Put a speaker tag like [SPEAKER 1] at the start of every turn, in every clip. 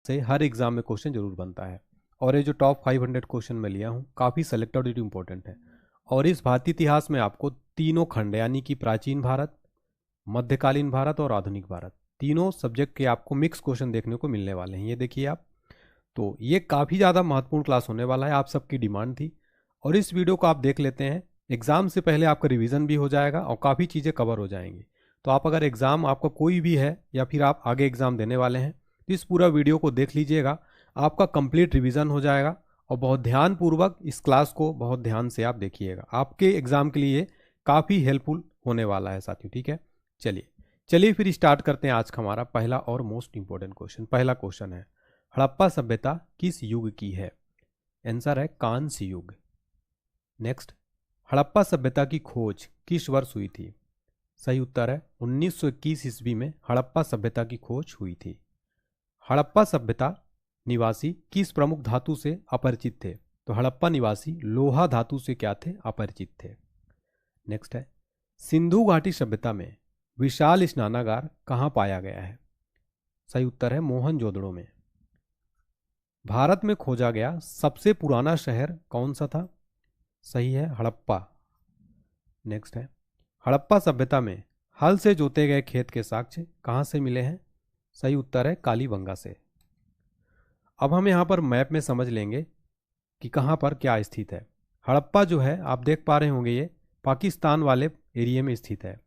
[SPEAKER 1] से हर एग्जाम में क्वेश्चन जरूर बनता है। और ये जो टॉप 500 क्वेश्चन मैं लिया हूँ काफ़ी सेलेक्टेड और इंपॉर्टेंट है। और इस भारतीय इतिहास में आपको तीनों खंड यानी कि प्राचीन भारत, मध्यकालीन भारत और आधुनिक भारत, तीनों सब्जेक्ट के आपको मिक्स क्वेश्चन देखने को मिलने वाले हैं। ये देखिए आप, तो ये काफ़ी ज़्यादा महत्वपूर्ण क्लास होने वाला है, आप सबकी डिमांड थी। और इस वीडियो को आप देख लेते हैं, एग्ज़ाम से पहले आपका रिवीजन भी हो जाएगा और काफ़ी चीज़ें कवर हो जाएंगी। तो आप अगर एग्ज़ाम आपका कोई भी है या फिर आप आगे एग्ज़ाम देने वाले हैं तो इस पूरा वीडियो को देख लीजिएगा, आपका कंप्लीट रिवीजन हो जाएगा। और बहुत ध्यानपूर्वक इस क्लास को बहुत ध्यान से आप देखिएगा, आपके एग्ज़ाम के लिए काफ़ी हेल्पफुल होने वाला है साथियों। ठीक है, चलिए चलिए फिर स्टार्ट करते हैं आज का हमारा पहला और मोस्ट इंपॉर्टेंट क्वेश्चन। पहला क्वेश्चन है, हड़प्पा सभ्यता किस युग की है? आंसर है कांस्य युग। नेक्स्ट, हड़प्पा सभ्यता की खोज किस वर्ष हुई थी? सही उत्तर है 1921 ईस्वी में हड़प्पा सभ्यता की खोज हुई थी। हड़प्पा सभ्यता निवासी किस प्रमुख धातु से अपरिचित थे? तो हड़प्पा निवासी लोहा धातु से क्या थे? अपरिचित थे। नेक्स्ट है, सिंधु घाटी सभ्यता में विशाल स्नानागार कहाँ पाया गया है? सही उत्तर है मोहनजोदड़ो में। भारत में खोजा गया सबसे पुराना शहर कौन सा था? सही है हड़प्पा। नेक्स्ट है, हड़प्पा सभ्यता में हल से जोते गए खेत के साक्ष्य कहाँ से मिले हैं? सही उत्तर है कालीबंगा से। अब हम यहाँ पर मैप में समझ लेंगे कि कहाँ पर क्या स्थित है। हड़प्पा जो है आप देख पा रहे होंगे, ये पाकिस्तान वाले एरिया में स्थित है।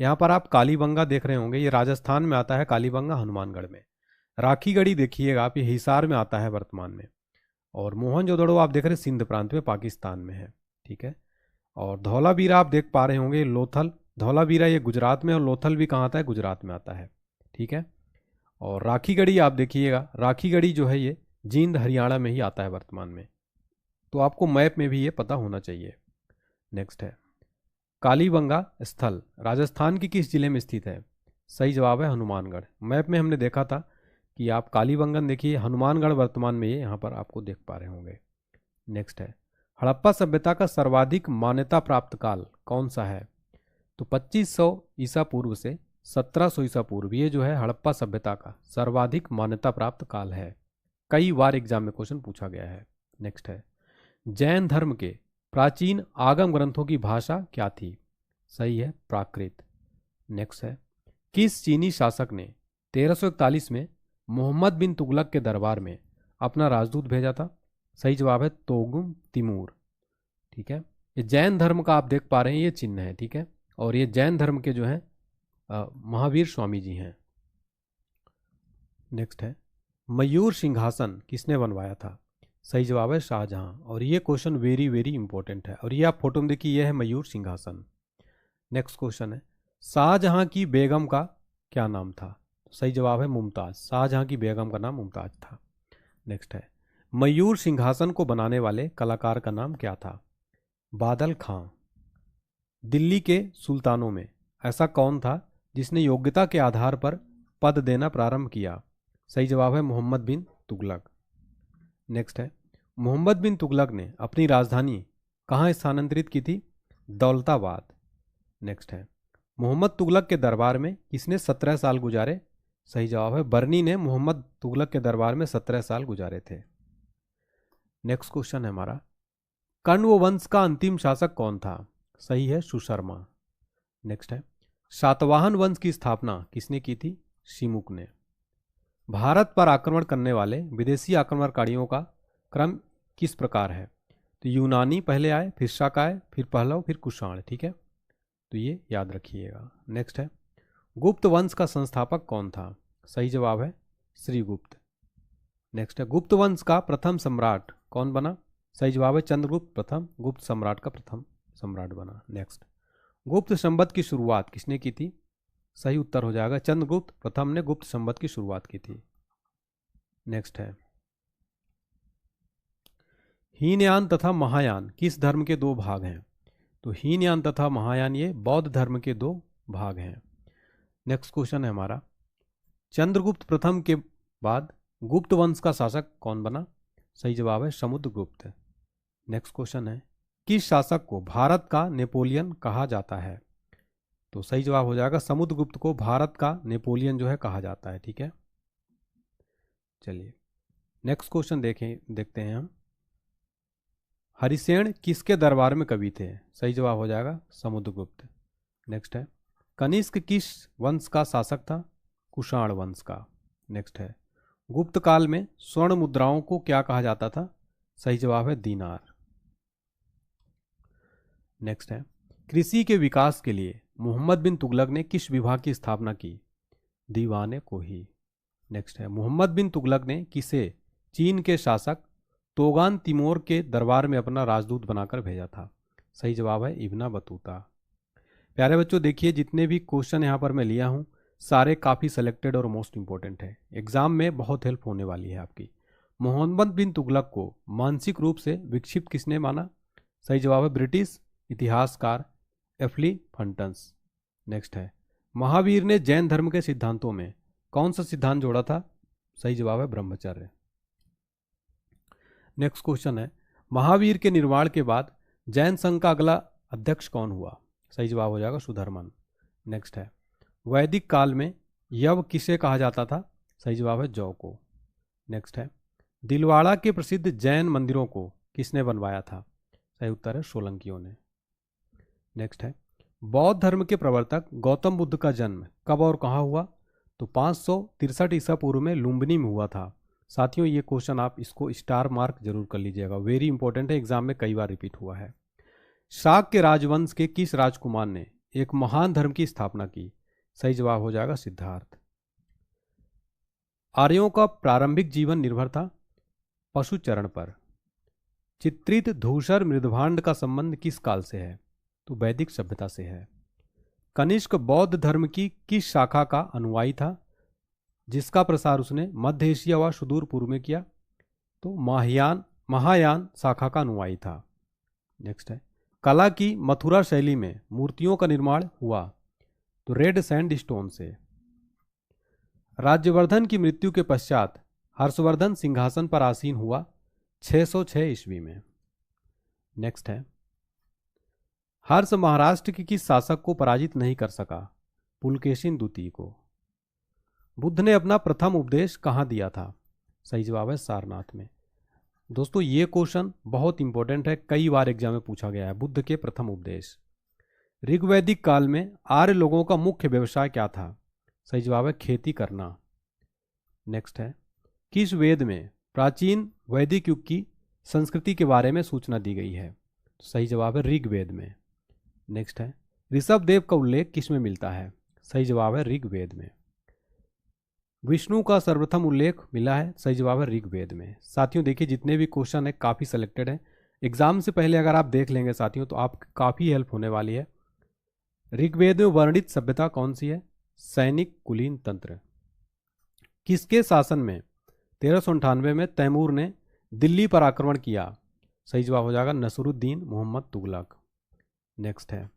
[SPEAKER 1] यहाँ पर आप कालीबंगा देख रहे होंगे, ये राजस्थान में आता है कालीबंगा, हनुमानगढ़ में। राखीगढ़ी देखिएगा आप, ये हिसार में आता है वर्तमान में। और मोहनजोदड़ो आप देख रहे हैं सिंध प्रांत में पाकिस्तान में है। ठीक है, और धौलावीरा आप देख पा रहे होंगे, लोथल, धौलावीरा ये गुजरात में और लोथल भी कहाँ आता है? गुजरात में आता है। ठीक है, और राखीगढ़ी आप देखिएगा, राखीगढ़ी जो है ये जींद हरियाणा में ही आता है वर्तमान में। तो आपको मैप में भी ये पता होना चाहिए। नेक्स्ट है, कालीबंगा स्थल राजस्थान के किस जिले में स्थित है? सही जवाब है हनुमानगढ़। मैप में हमने देखा था कि आप कालीबंगन देखिए, हनुमानगढ़ वर्तमान में ये यहाँ पर आपको देख पा रहे होंगे। नेक्स्ट है, हड़प्पा सभ्यता का सर्वाधिक मान्यता प्राप्त काल कौन सा है? तो 2500 ईसा पूर्व से 1700 ईसा पूर्व, ये जो है हड़प्पा सभ्यता का सर्वाधिक मान्यता प्राप्त काल है। कई बार एग्जाम में क्वेश्चन पूछा गया है। नेक्स्ट है, जैन धर्म के प्राचीन आगम ग्रंथों की भाषा क्या थी? सही है प्राकृत। नेक्स्ट है, किस चीनी शासक ने 1341 में मोहम्मद बिन तुगलक के दरबार में अपना राजदूत भेजा था? सही जवाब है तोगुम तिमूर। ठीक है, ये जैन धर्म का आप देख पा रहे हैं, ये चिन्ह है। ठीक है, और ये जैन धर्म के जो है महावीर स्वामी जी हैं। नेक्स्ट है, मयूर सिंहासन किसने बनवाया था? सही जवाब है शाहजहां। और ये क्वेश्चन वेरी वेरी इंपॉर्टेंट है, और ये आप फोटो में देखिए, ये है मयूर सिंहासन। नेक्स्ट क्वेश्चन है, शाहजहां की बेगम का क्या नाम था? सही जवाब है मुमताज। शाहजहां की बेगम का नाम मुमताज था। नेक्स्ट है, मयूर सिंहासन को बनाने वाले कलाकार का नाम क्या था? बादल खां। दिल्ली के सुल्तानों में ऐसा कौन था जिसने योग्यता के आधार पर पद देना प्रारंभ किया? सही जवाब है मोहम्मद बिन तुगलक। नेक्स्ट है, मोहम्मद बिन तुगलक ने अपनी राजधानी कहाँ स्थानांतरित की थी? दौलताबाद। नेक्स्ट है, मोहम्मद तुगलक के दरबार में किसने 17 साल गुजारे? सही जवाब है बर्नी ने मोहम्मद तुगलक के दरबार में 17 साल गुजारे थे। नेक्स्ट क्वेश्चन है हमारा, कण्व वंश का अंतिम शासक कौन था? सही है सुशर्मा। नेक्स्ट है, सातवाहन वंश की स्थापना किसने की थी? शिमुक ने। भारत पर आक्रमण करने वाले विदेशी आक्रमणकारियों का क्रम किस प्रकार है? तो यूनानी पहले आए, फिर शक आए, फिर पहलव, फिर कुषाण। ठीक है, तो ये याद रखिएगा। नेक्स्ट है, गुप्त वंश का संस्थापक कौन था? सही जवाब है श्रीगुप्त। नेक्स्ट है, गुप्त वंश का प्रथम सम्राट कौन बना? सही जवाब है चंद्रगुप्त प्रथम, गुप्त सम्राट का प्रथम सम्राट बना। नेक्स्ट, गुप्त संवत की शुरुआत किसने की थी? सही उत्तर हो जाएगा चंद्रगुप्त प्रथम ने गुप्त संवत की शुरुआत की थी। नेक्स्ट है, हीनयान तथा महायान किस धर्म के दो भाग हैं? तो हीनयान तथा महायान ये बौद्ध धर्म के दो भाग हैं। नेक्स्ट क्वेश्चन है हमारा, चंद्रगुप्त प्रथम के बाद गुप्त वंश का शासक कौन बना? सही जवाब है समुद्रगुप्त। नेक्स्ट क्वेश्चन है, किस शासक को भारत का नेपोलियन कहा जाता है? तो सही जवाब हो जाएगा समुद्रगुप्त को भारत का नेपोलियन जो है कहा जाता है। ठीक है, चलिए नेक्स्ट क्वेश्चन देखते हैं हम। हरिसेन किसके दरबार में कवि थे? सही जवाब हो जाएगा समुद्रगुप्त। नेक्स्ट है, कनिष्क किस वंश का शासक था? कुषाण वंश का। नेक्स्ट है, गुप्त काल में स्वर्ण मुद्राओं को क्या कहा जाता था? सही जवाब है दीनार। नेक्स्ट है, कृषि के विकास के लिए मोहम्मद बिन तुगलक ने किस विभाग की स्थापना की? दीवाने को ही। नेक्स्ट है, मोहम्मद बिन तुगलक ने किसे चीन के शासक तोगान तिमोर के दरबार में अपना राजदूत बनाकर भेजा था? सही जवाब है इब्न बतूता। प्यारे बच्चों, देखिए जितने भी क्वेश्चन यहाँ पर मैं लिया हूँ सारे काफ़ी सेलेक्टेड और मोस्ट इंपॉर्टेंट है, एग्जाम में बहुत हेल्प होने वाली है आपकी। मोहम्मद बिन तुगलक को मानसिक रूप से विक्षिप्त किसने माना? सही जवाब है ब्रिटिश इतिहासकार एफली फंटन्स। नेक्स्ट है, महावीर ने जैन धर्म के सिद्धांतों में कौन सा सिद्धांत जोड़ा था? सही जवाब है ब्रह्मचर्य। नेक्स्ट क्वेश्चन है, महावीर के निर्माण के बाद जैन संघ का अगला अध्यक्ष कौन हुआ? सही जवाब हो जाएगा सुधर्मन। नेक्स्ट है, वैदिक काल में यव किसे कहा जाता था? सही जवाब है जौ को। नेक्स्ट है, दिलवाड़ा के प्रसिद्ध जैन मंदिरों को किसने बनवाया था? सही उत्तर है सोलंकियों ने। नेक्स्ट है, बौद्ध धर्म के प्रवर्तक गौतम बुद्ध का जन्म कब और कहाँ हुआ? तो 563 ईसा पूर्व में लुम्बिनी में हुआ था। साथियों, ये क्वेश्चन आप इसको स्टार मार्क जरूर कर लीजिएगा, वेरी इंपॉर्टेंट है, एग्जाम में कई बार रिपीट हुआ है। शाक के राजवंश के किस राजकुमार ने एक महान धर्म की स्थापना की? सही जवाब हो जाएगा सिद्धार्थ। आर्यों का प्रारंभिक जीवन निर्भर था पशुचरण पर। चित्रित धूसर मृदभांड का संबंध किस काल से है? तो वैदिक सभ्यता से है। कनिष्क बौद्ध धर्म की किस शाखा का अनुयायी था जिसका प्रसार उसने मध्य एशिया व सुदूर पूर्व में किया? तो महायान शाखा का अनुयायी था। नेक्स्ट है, कला की मथुरा शैली में मूर्तियों का निर्माण हुआ? तो रेड सैंड स्टोन से। राज्यवर्धन की मृत्यु के पश्चात हर्षवर्धन सिंहासन पर आसीन हुआ 606 ईस्वी में। नेक्स्ट है, हर्ष महाराष्ट्र के किस शासक को पराजित नहीं कर सका? पुलकेशिन द्वितीय को। बुद्ध ने अपना प्रथम उपदेश कहाँ दिया था? सही जवाब है सारनाथ में। दोस्तों, ये क्वेश्चन बहुत इंपॉर्टेंट है, कई बार एग्जाम में पूछा गया है। बुद्ध के प्रथम उपदेश। ऋग्वैदिक काल में आर्य लोगों का मुख्य व्यवसाय क्या था? सही जवाब है खेती करना। नेक्स्ट है, किस वेद में प्राचीन वैदिक युग की संस्कृति के बारे में सूचना दी गई है? सही जवाब है ऋग्वेद में। नेक्स्ट है, ऋषभदेव का उल्लेख किस में मिलता है? सही जवाब है ऋग्वेद में। विष्णु का सर्वप्रथम उल्लेख मिला है? सही जवाब है ऋग्वेद में। साथियों, देखिए जितने भी क्वेश्चन है काफ़ी सेलेक्टेड है, एग्जाम से पहले अगर आप देख लेंगे साथियों तो आप काफ़ी हेल्प होने वाली है। ऋग्वेद में वर्णित सभ्यता कौन सी है? सैनिक कुलीन तंत्र। किसके शासन में 1398 में तैमूर ने दिल्ली पर आक्रमण किया? सही जवाब हो जाएगा नसरुद्दीन मोहम्मद तुगलक। नेक्स्ट है,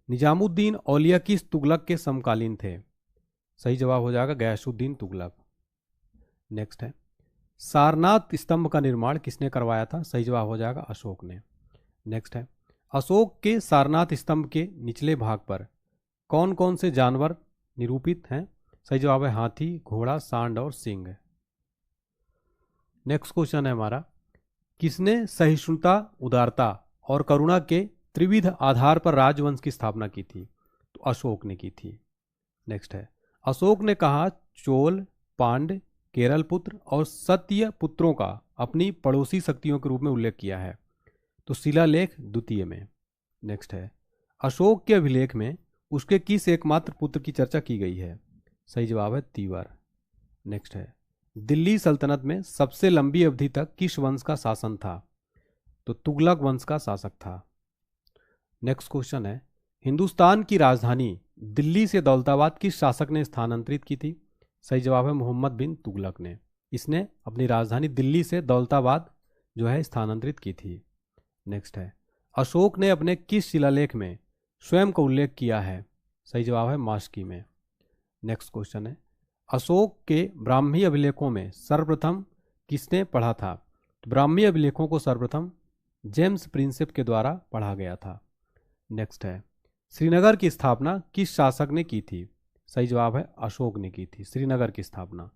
[SPEAKER 1] निजामुद्दीन औलिया किस तुगलक के समकालीन थे? सही जवाब हो जाएगा गयासुद्दीन तुगलक। नेक्स्ट है, सारनाथ स्तंभ का निर्माण किसने करवाया था? सही जवाब हो जाएगा अशोक ने। नेक्स्ट है, अशोक के सारनाथ स्तंभ के निचले भाग पर कौन कौन से जानवर निरूपित हैं? सही जवाब है हाथी, घोड़ा, सांड और सिंह। नेक्स्ट क्वेश्चन है हमारा, किसने सहिष्णुता, उदारता और करुणा के त्रिविध आधार पर राजवंश की स्थापना की थी? तो अशोक ने की थी। नेक्स्ट है, अशोक ने कहा चोल, पांड, केरल पुत्र और सत्य पुत्रों का अपनी पड़ोसी शक्तियों के रूप में उल्लेख किया है? तो शिलालेख द्वितीय में। नेक्स्ट है, अशोक के अभिलेख में उसके किस एकमात्र पुत्र की चर्चा की गई है? सही जवाब है तीवर। नेक्स्ट है, दिल्ली सल्तनत में सबसे लंबी अवधि तक किस वंश का शासन था? तो तुगलक वंश का शासक था। नेक्स्ट क्वेश्चन है, हिंदुस्तान की राजधानी दिल्ली से दौलताबाद किस शासक ने स्थानांतरित की थी? सही जवाब है मोहम्मद बिन तुगलक ने। इसने अपनी राजधानी दिल्ली से दौलताबाद जो है स्थानांतरित की थी। नेक्स्ट है, अशोक ने अपने किस शिलालेख में स्वयं का उल्लेख किया है? सही जवाब है मास्की में। नेक्स्ट क्वेश्चन है, अशोक के ब्राह्मी अभिलेखों में सर्वप्रथम किसने पढ़ा था? तो ब्राह्मी अभिलेखों को सर्वप्रथम जेम्स प्रिंसेप के द्वारा पढ़ा गया था। नेक्स्ट है, श्रीनगर की स्थापना किस शासक ने की थी? सही जवाब है अशोक ने की थी श्रीनगर की स्थापना।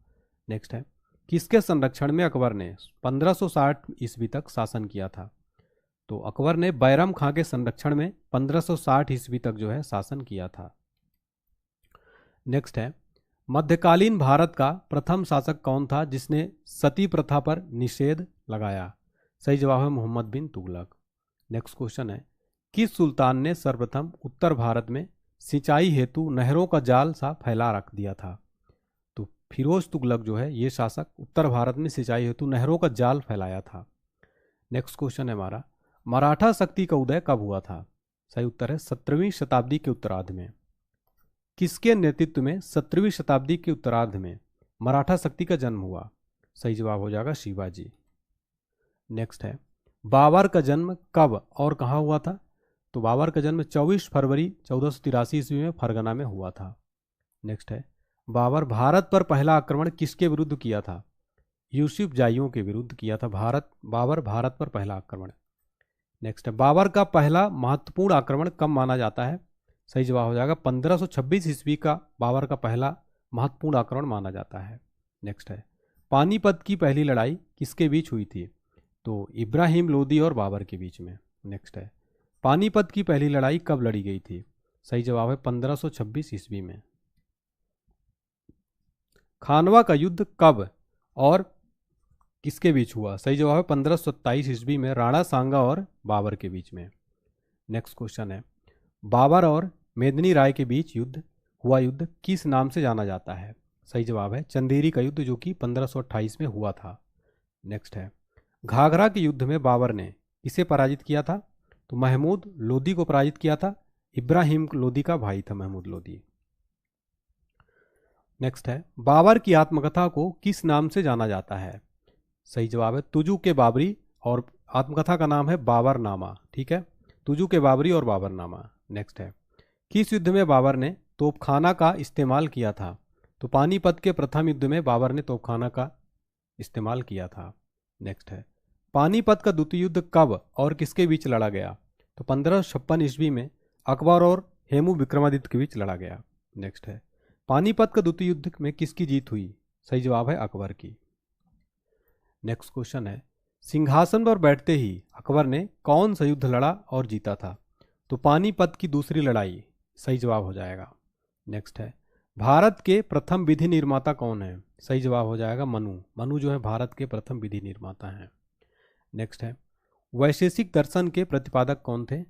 [SPEAKER 1] नेक्स्ट है, किसके संरक्षण में अकबर ने 1560 ईस्वी तक शासन किया था? तो अकबर ने बैरम खां के संरक्षण में 1560 ईस्वी तक जो है शासन किया था। नेक्स्ट है, मध्यकालीन भारत का प्रथम शासक कौन था जिसने सती प्रथा पर निषेध लगाया? सही जवाब है मोहम्मद बिन तुगलक। नेक्स्ट क्वेश्चन है, किस सुल्तान ने सर्वप्रथम उत्तर भारत में सिंचाई हेतु नहरों का जाल सा फैला रख दिया था? तो फिरोज तुगलक जो है ये शासक उत्तर भारत में सिंचाई हेतु नहरों का जाल फैलाया था। नेक्स्ट क्वेश्चन है हमारा, मराठा शक्ति का उदय कब हुआ था? सही उत्तर है 17वीं शताब्दी के उत्तरार्ध में। किसके नेतृत्व में 17वीं शताब्दी के उत्तरार्ध में मराठा शक्ति का जन्म हुआ? सही जवाब हो जाएगा शिवाजी। नेक्स्ट है, बाबर का जन्म कब और कहाँ हुआ था? तो बाबर का जन्म 24 फरवरी 1483 ईस्वी में फरगना में हुआ था। नेक्स्ट है, बाबर भारत पर पहला आक्रमण किसके विरुद्ध किया था? यूसुफ जाइयों के विरुद्ध किया था बाबर भारत पर पहला आक्रमण। नेक्स्ट है, बाबर का पहला महत्वपूर्ण आक्रमण कब माना जाता है? सही जवाब हो जाएगा 1526 ईस्वी का बाबर का पहला महत्वपूर्ण आक्रमण माना जाता है। नेक्स्ट है, पानीपत की पहली लड़ाई किसके बीच हुई थी? तो इब्राहिम लोदी और बाबर के बीच में। नेक्स्ट है, पानीपत की पहली लड़ाई कब लड़ी गई थी? सही जवाब है 1526 ईस्वी में। खानवा का युद्ध कब और किसके बीच हुआ? सही जवाब है 1527 ईस्वी में राणा सांगा और बाबर के बीच में। नेक्स्ट क्वेश्चन है, बाबर और मेदिनी राय के बीच युद्ध किस नाम से जाना जाता है? सही जवाब है चंदेरी का युद्ध, जो कि 1528 में हुआ था। नेक्स्ट है, घाघरा के युद्ध में बाबर ने किसे पराजित किया था? तो महमूद लोदी को पराजित किया था। इब्राहिम लोदी का भाई था महमूद लोदी। नेक्स्ट है, बाबर की आत्मकथा को किस नाम से जाना जाता है? सही जवाब है तुजू के बाबरी, और आत्मकथा का नाम है बाबरनामा। ठीक है, तुजू के बाबरी और बाबरनामा। नेक्स्ट है, किस युद्ध में बाबर ने तोपखाना का इस्तेमाल किया था? तो पानीपत के प्रथम युद्ध में बाबर ने तोपखाना का इस्तेमाल किया था। नेक्स्ट है, पानीपत का द्वितीय युद्ध कब और किसके बीच लड़ा गया? तो 1556 ईस्वी में अकबर और हेमू विक्रमादित्य के बीच लड़ा गया। नेक्स्ट है, पानीपत का द्वितीय युद्ध में किसकी जीत हुई? सही जवाब है अकबर की। नेक्स्ट क्वेश्चन है, सिंहासन पर बैठते ही अकबर ने कौन सा युद्ध लड़ा और जीता था? तो पानीपत की दूसरी लड़ाई। सही जवाब हो जाएगा। नेक्स्ट है, भारत के प्रथम विधि निर्माता कौन है? सही जवाब हो जाएगा मनु जो है भारत के प्रथम विधि निर्माता हैं। नेक्स्ट है, वैशेषिक दर्शन के प्रतिपादक कौन थे?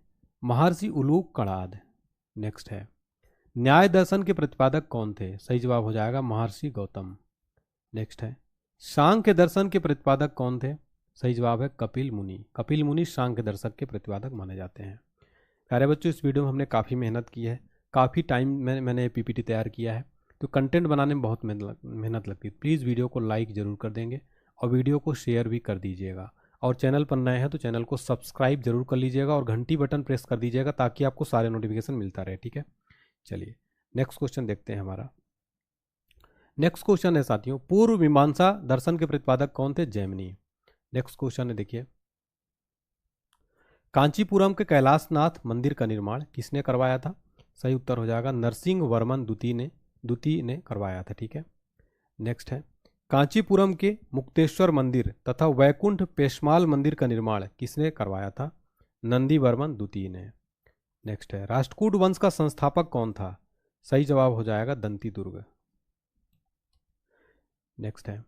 [SPEAKER 1] महर्षि उलूक कणाद। नेक्स्ट है, न्याय दर्शन के प्रतिपादक कौन थे? सही जवाब हो जाएगा महर्षि गौतम। नेक्स्ट है, सांख्य दर्शन के प्रतिपादक कौन थे? सही जवाब है कपिल मुनि सांख्य दर्शन के प्रतिपादक माने जाते हैं। प्यारे बच्चों, इस वीडियो में हमने काफ़ी मेहनत की है, काफ़ी टाइम में मैंने पीपीटी तैयार किया है, तो कंटेंट बनाने में बहुत मेहनत लगती है। प्लीज़ वीडियो को लाइक ज़रूर कर देंगे और वीडियो को शेयर भी कर दीजिएगा, और चैनल पर नए हैं तो चैनल को सब्सक्राइब जरूर कर लीजिएगा और घंटी बटन प्रेस कर दीजिएगा ताकि आपको सारे नोटिफिकेशन मिलता रहे। ठीक है, चलिए नेक्स्ट क्वेश्चन देखते हैं हमारा। नेक्स्ट क्वेश्चन है साथियों, पूर्व मीमांसा दर्शन के प्रतिपादक कौन थे? जैमिनी। नेक्स्ट क्वेश्चन है, देखिए, कांचीपुरम के कैलाशनाथ मंदिर का निर्माण किसने करवाया था? सही उत्तर हो जाएगा नरसिंह वर्मन द्वितीय ने करवाया था। ठीक है, नेक्स्ट है, कांचीपुरम के मुक्तेश्वर मंदिर तथा वैकुंठ पेशमाल मंदिर का निर्माण किसने करवाया था? नंदी वर्मन द्वितीय ने। नेक्स्ट है, राष्ट्रकूट वंश का संस्थापक कौन था? सही जवाब हो जाएगा दंती दुर्ग। नेक्स्ट है,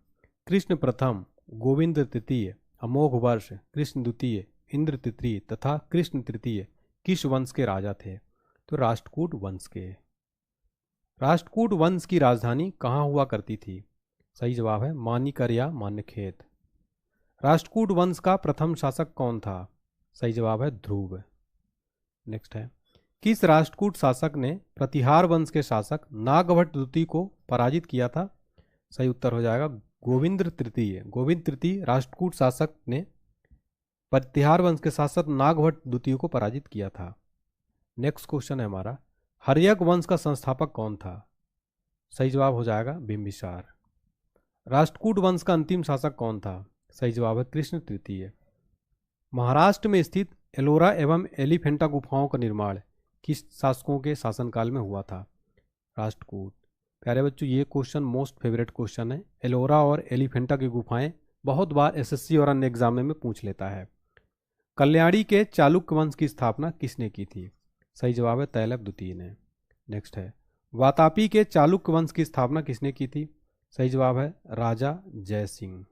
[SPEAKER 1] कृष्ण प्रथम, गोविंद तृतीय, अमोघ वर्ष, कृष्ण द्वितीय, इंद्र तृतीय तथा कृष्ण तृतीय किस वंश के राजा थे? तो राष्ट्रकूट वंश के। राष्ट्रकूट वंश की राजधानी कहाँ हुआ करती थी? सही जवाब है मानिकर या मान्यखेत। राष्ट्रकूट वंश का प्रथम शासक कौन था? सही जवाब है ध्रुव। नेक्स्ट है, किस राष्ट्रकूट शासक ने प्रतिहार वंश के शासक नागभट्ट द्वितीय को पराजित किया था? सही उत्तर हो जाएगा गोविंद तृतीय राष्ट्रकूट शासक ने प्रतिहार वंश के शासक नागभट्ट द्वितीय को पराजित किया था। नेक्स्ट क्वेश्चन है हमारा, हर्यक वंश का संस्थापक कौन था? सही जवाब हो जाएगा बिंबिसार। राष्ट्रकूट वंश का अंतिम शासक कौन था? सही जवाब है कृष्ण तृतीय। महाराष्ट्र में स्थित एलोरा एवं एलिफेंटा गुफाओं का निर्माण किस शासकों के शासनकाल में हुआ था? राष्ट्रकूट। प्यारे बच्चों ये क्वेश्चन मोस्ट फेवरेट क्वेश्चन है। एलोरा और एलिफेंटा की गुफाएं बहुत बार एसएससी और अन्य एग्जाम में पूछ लेता है। कल्याणी के चालुक्य वंश की स्थापना किसने की थी? सही जवाब है तैलप द्वितीय ने। नेक्स्ट है वातापी के चालुक्य वंश की स्थापना किसने की थी? सही जवाब है राजा जयसिंह।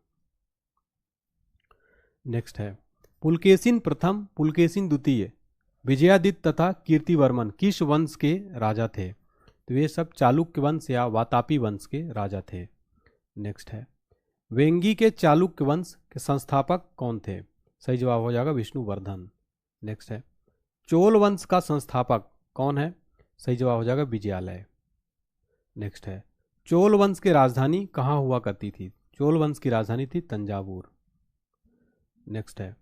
[SPEAKER 1] नेक्स्ट है पुलकेशिन प्रथम, पुलकेशिन द्वितीय, विजयादित्य तथा कीर्तिवर्मन किस वंश के राजा थे? तो ये सब चालुक्य वंश या वातापी वंश के राजा थे। नेक्स्ट है वेंगी के चालुक्य वंश के संस्थापक कौन थे? सही जवाब हो जाएगा विष्णुवर्धन। नेक्स्ट है चोल वंश का संस्थापक कौन है? सही जवाब हो जाएगा विजयालय। नेक्स्ट है चोल वंश की राजधानी कहाँ हुआ करती थी? चोल वंश की राजधानी थी तंजावुर। नेक्स्ट है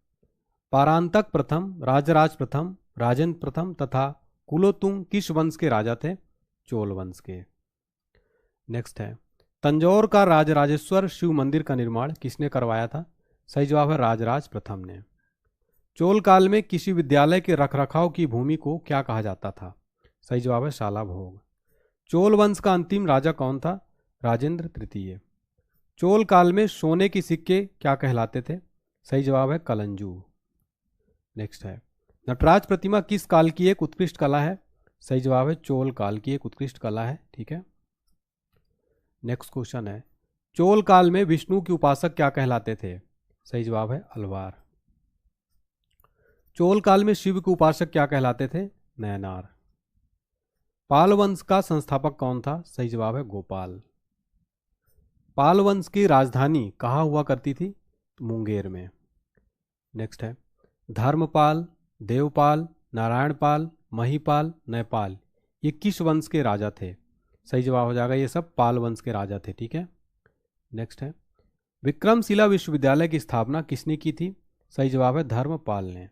[SPEAKER 1] पारांतक प्रथम, राजराज प्रथम, राजेंद्र प्रथम तथा कुलोतुंग किस वंश के राजा थे? चोल वंश के। नेक्स्ट है तंजौर का राजराजेश्वर शिव मंदिर का निर्माण किसने करवाया था? सही जवाब है राजराज प्रथम ने। चोल काल में किसी विद्यालय के रखरखाव की भूमि को क्या कहा जाता था? सही जवाब है शाला भोग। चोल वंश का अंतिम राजा कौन था? राजेंद्र तृतीय। चोल काल में सोने के सिक्के क्या कहलाते थे? सही जवाब है कलंजू। नेक्स्ट है नटराज प्रतिमा किस काल की एक उत्कृष्ट कला है? सही जवाब है चोल काल की एक उत्कृष्ट कला है। ठीक है। नेक्स्ट क्वेश्चन है चोल काल में विष्णु के उपासक क्या कहलाते थे? सही जवाब है अलवार। चोल काल में शिव के उपासक क्या कहलाते थे? नयनार। पाल वंश का संस्थापक कौन था? सही जवाब है गोपाल। पाल वंश की राजधानी कहाँ हुआ करती थी? मुंगेर में। नेक्स्ट है धर्मपाल, देवपाल, नारायणपाल, महीपाल, नयपाल ये किस वंश के राजा थे? सही जवाब हो जाएगा ये सब पाल वंश के राजा थे। ठीक है। नेक्स्ट है विक्रमशिला विश्वविद्यालय की स्थापना किसने की थी? सही जवाब है धर्मपाल ने।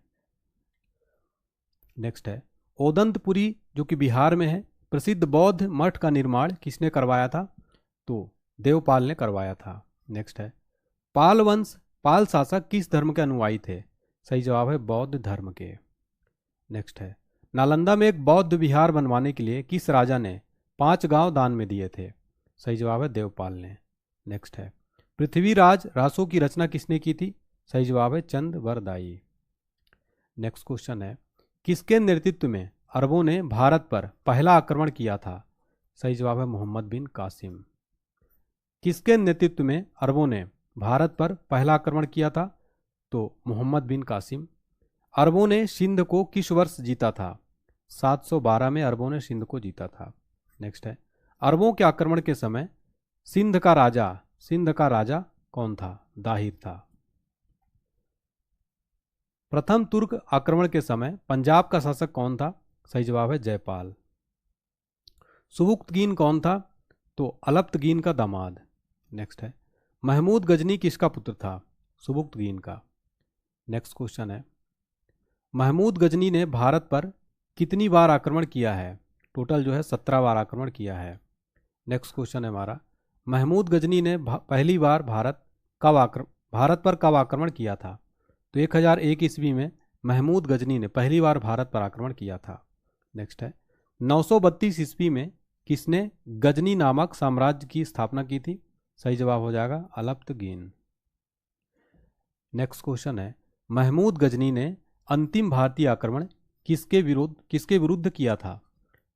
[SPEAKER 1] नेक्स्ट है ओदंतपुरी जो कि बिहार में है प्रसिद्ध बौद्ध मठ का निर्माण किसने करवाया था? तो देवपाल ने करवाया था। नेक्स्ट है पाल वंश, पाल शासक किस धर्म के अनुयायी थे? सही जवाब है बौद्ध धर्म के। नेक्स्ट है नालंदा में एक बौद्ध विहार बनवाने के लिए किस राजा ने 5 गांव दान में दिए थे? सही जवाब है देवपाल ने। नेक्स्ट है पृथ्वीराज रासो की रचना किसने की थी? सही जवाब है चंद्रवरदायी। नेक्स्ट क्वेश्चन है किसके नेतृत्व में अरबों ने भारत पर पहला आक्रमण किया था? सही जवाब है मोहम्मद बिन कासिम। किसके नेतृत्व में अरबों ने भारत पर पहला आक्रमण किया था? तो मोहम्मद बिन कासिम। अरबों ने सिंध को किस वर्ष जीता था? 712 में अरबों ने सिंध को जीता था। नेक्स्ट है अरबों के आक्रमण के समय सिंध का राजा कौन था? दाहिर था। प्रथम तुर्क आक्रमण के समय पंजाब का शासक कौन था? सही जवाब है जयपाल। सुबुक्तगीन कौन था? तो अलप्तगीन का दामाद। नेक्स्ट है महमूद गजनी किसका पुत्र था? सुबुक्तगीन का। नेक्स्ट क्वेश्चन है महमूद गजनी ने भारत पर कितनी बार आक्रमण किया है? टोटल जो है 17 बार आक्रमण किया है। नेक्स्ट क्वेश्चन है हमारा महमूद गजनी ने पहली बार भारत पर कब आक्रमण किया था? तो 1001 ईस्वी में महमूद गजनी ने पहली बार भारत पर आक्रमण किया था। नेक्स्ट है 932 ईस्वी में किसने गजनी नामक साम्राज्य की स्थापना की थी? सही जवाब हो जाएगा अलप्तगीन। नेक्स्ट क्वेश्चन है महमूद गजनी ने अंतिम भारतीय आक्रमण किसके विरुद्ध किया था?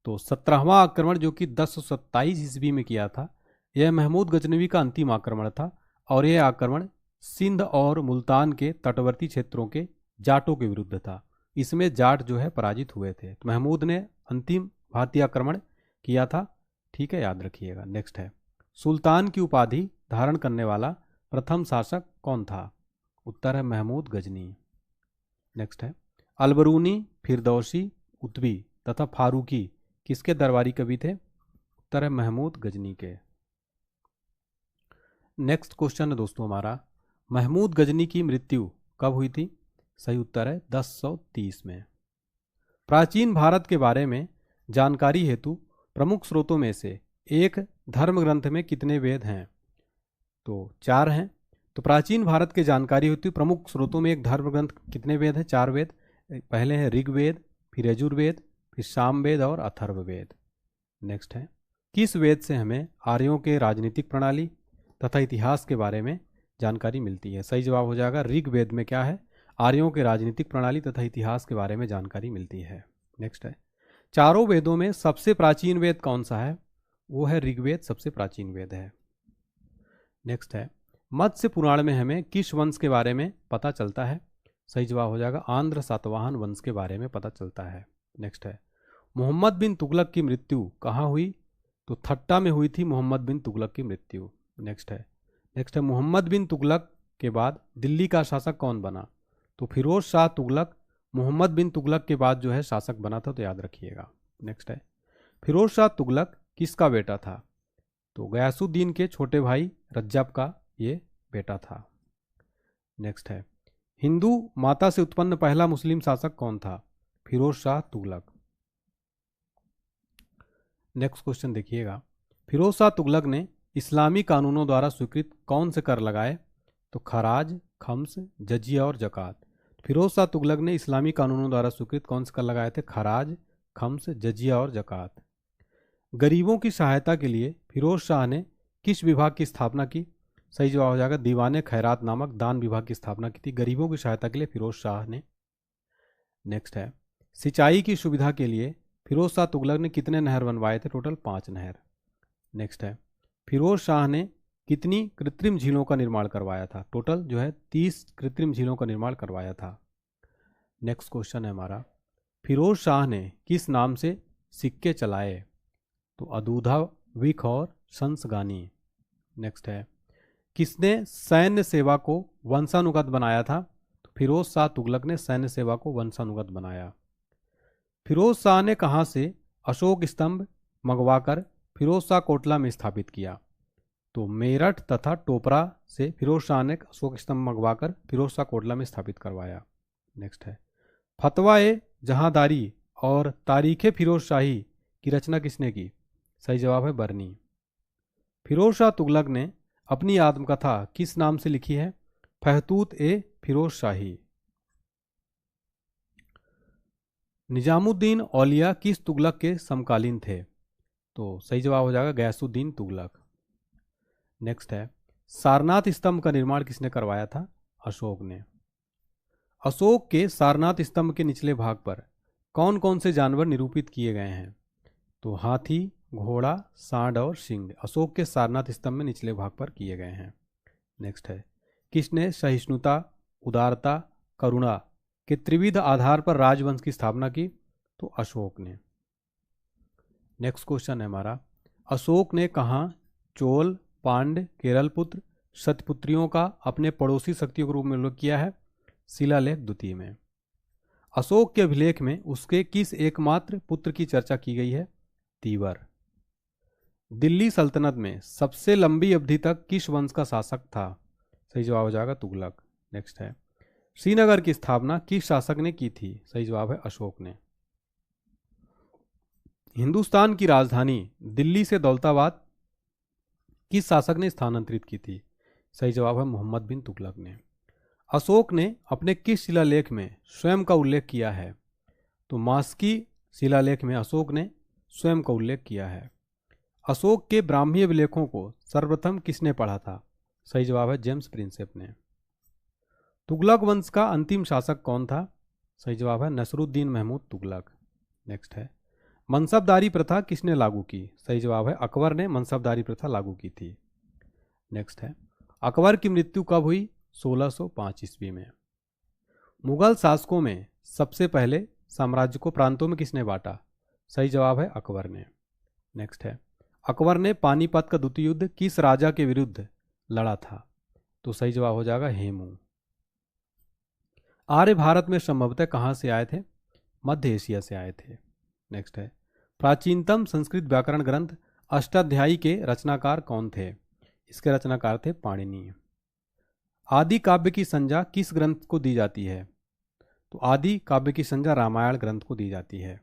[SPEAKER 1] तो 17वां आक्रमण जो कि 1027 ईस्वी में किया था यह महमूद गजनवी का अंतिम आक्रमण था और यह आक्रमण सिंध और मुल्तान के तटवर्ती क्षेत्रों के जाटों के विरुद्ध था। इसमें जाट जो है पराजित हुए थे। तो महमूद ने अंतिम भारतीय आक्रमण किया था। ठीक है, याद रखिएगा। नेक्स्ट है सुल्तान की उपाधि धारण करने वाला प्रथम शासक कौन था? उत्तर है महमूद गजनी। नेक्स्ट है अलबरूनी, फिरदौसी, उतबी तथा फारूकी किसके दरबारी कवि थे? उत्तर है महमूद गजनी के। नेक्स्ट क्वेश्चन है दोस्तों हमारा महमूद गजनी की मृत्यु कब हुई थी? सही उत्तर है 1030 में। प्राचीन भारत के बारे में जानकारी हेतु प्रमुख स्रोतों में से एक धर्म ग्रंथ में कितने वेद हैं? तो 4 हैं। तो प्राचीन भारत के जानकारी हेतु प्रमुख स्रोतों में एक धर्म ग्रंथ कितने वेद हैं? 4 वेद। पहले हैं ऋग्वेद, फिर यजुर्वेद, फिर सामवेद और अथर्ववेद। नेक्स्ट है किस वेद से हमें आर्यों के राजनीतिक प्रणाली तथा इतिहास के बारे में जानकारी मिलती है? सही जवाब हो जाएगा ऋग्वेद में क्या है? आर्यों के राजनीतिक प्रणाली तथा इतिहास के बारे में जानकारी मिलती है। नेक्स्ट है, चारों वेदों में सबसे प्राचीन वेद कौन सा है? वो है ऋग्वेद, सबसे प्राचीन वेद है। नेक्स्ट है, मत्स्य पुराण में हमें किस वंश के बारे में पता चलता है? सही जवाब हो जाएगा आंध्र सातवाहन वंश के बारे में पता चलता है। नेक्स्ट है, मोहम्मद बिन तुगलक की मृत्यु कहाँ हुई? तो थट्टा में हुई थी मोहम्मद बिन तुगलक की मृत्यु। नेक्स्ट है मोहम्मद बिन तुगलक के बाद दिल्ली का शासक कौन बना? तो फिरोज शाह तुगलक मोहम्मद बिन तुगलक के बाद जो है शासक बना था, तो याद रखिएगा। नेक्स्ट है, फिरोज शाह तुगलक किसका बेटा था? तो गयासुद्दीन के छोटे भाई रज्जब का ये बेटा था। नेक्स्ट है, हिंदू माता से उत्पन्न पहला मुस्लिम शासक कौन था? फिरोज शाह तुगलक। नेक्स्ट क्वेश्चन देखिएगा, फिरोज शाह तुगलक ने इस्लामी कानूनों द्वारा स्वीकृत कौन से कर लगाए? तो खराज, खम्स, जजिया और जकात। फिरोज शाह तुगलक ने इस्लामी कानूनों द्वारा स्वीकृत कौन से कर लगाए थे? खराज, खम्स, जजिया और जकात। गरीबों की सहायता के लिए फिरोज शाह ने किस विभाग की स्थापना की? सही जवाब हो जाएगा दीवाने खैरात नामक दान विभाग की स्थापना की थी गरीबों की सहायता के लिए फिरोज शाह ने। नेक्स्ट है, सिंचाई की सुविधा के लिए फिरोज शाह तुगलक ने कितने नहर बनवाए थे? टोटल 5 नहर। नेक्स्ट है, फिरोज शाह ने कितनी कृत्रिम झीलों का निर्माण करवाया था? टोटल जो है 30 कृत्रिम झीलों का निर्माण करवाया था। नेक्स्ट क्वेश्चन है हमारा, फिरोज शाह ने किस नाम से सिक्के चलाए? तो अदूधा, विख और शंसगानी। नेक्स्ट है, किसने सैन्य सेवा को वंशानुगत बनाया था? तो फिरोज शाह तुगलक ने सैन्य सेवा को वंशानुगत बनाया। फिरोज शाह ने कहाँ से अशोक स्तंभ मंगवाकर फिरोज शाह कोटला में स्थापित किया? तो मेरठ तथा टोपरा से फिरोज शाह ने अशोक स्तंभ मंगवाकर फिरोज शाह कोटला में स्थापित करवाया। नेक्स्ट है, फतवा ए जहांदारी और तारीखे फिरोज शाही की रचना किसने की? सही जवाब है बरनी। फिरोज शाह तुगलक ने अपनी आत्मकथा किस नाम से लिखी है? फहतूत ए फिरोज शाही। निजामुद्दीन औलिया किस तुगलक के समकालीन थे? तो सही जवाब हो जाएगा गयासुद्दीन तुगलक। नेक्स्ट है, सारनाथ स्तंभ का निर्माण किसने करवाया था? अशोक ने। अशोक के सारनाथ स्तंभ के निचले भाग पर कौन कौन से जानवर निरूपित किए गए हैं? तो हाथी, घोड़ा, सांड और सिंह अशोक के सारनाथ स्तंभ में निचले भाग पर किए गए हैं। नेक्स्ट है, किसने सहिष्णुता, उदारता, करुणा के त्रिविध आधार पर राजवंश की स्थापना की? तो अशोक ने। नेक्स्ट क्वेश्चन है हमारा, अशोक ने कहाँ चोल, पांड्य, केरल पुत्र, सतपुत्रियों का अपने पड़ोसी शक्तियों के रूप में उल्लेख किया है? शिलालेख द्वितीय में। अशोक के अभिलेख में उसके किस एकमात्र पुत्र की चर्चा की गई है? तीवर। दिल्ली सल्तनत में सबसे लंबी अवधि तक किस वंश का शासक था? सही जवाब हो जाएगा तुगलक। नेक्स्ट है, श्रीनगर की स्थापना किस शासक ने की थी? सही जवाब है अशोक ने। हिंदुस्तान की राजधानी दिल्ली से दौलताबाद किस शासक ने स्थानांतरित की थी? सही जवाब है मोहम्मद बिन तुगलक ने। अशोक ने अपने किस शिलालेख में स्वयं का उल्लेख किया है? तो मास्की शिलालेख में अशोक ने स्वयं का उल्लेख किया है। अशोक के ब्राह्मी अभिलेखों को सर्वप्रथम किसने पढ़ा था? सही जवाब है जेम्स प्रिंसेप ने। तुगलक वंश का अंतिम शासक कौन था? सही जवाब है नसरुद्दीन महमूद तुगलक। नेक्स्ट है, मनसबदारी प्रथा किसने लागू की? सही जवाब है अकबर ने मनसबदारी प्रथा लागू की थी। नेक्स्ट है, अकबर की मृत्यु कब हुई? 1605 ईस्वी में। मुगल शासकों में सबसे पहले साम्राज्य को प्रांतों में किसने बांटा? सही जवाब है अकबर ने। नेक्स्ट है, अकबर ने पानीपत का द्वितीय युद्ध किस राजा के विरुद्ध लड़ा था? तो सही जवाब हो जाएगा हेमू। आर्य भारत में संभवतः कहाँ से आए थे? मध्य एशिया से आए थे। नेक्स्ट है, प्राचीनतम संस्कृत व्याकरण ग्रंथ अष्टाध्यायी के रचनाकार कौन थे? इसके रचनाकार थे पाणिनि। आदि काव्य की संज्ञा किस ग्रंथ को दी जाती है? तो आदि काव्य की संज्ञा रामायण ग्रंथ को दी जाती है।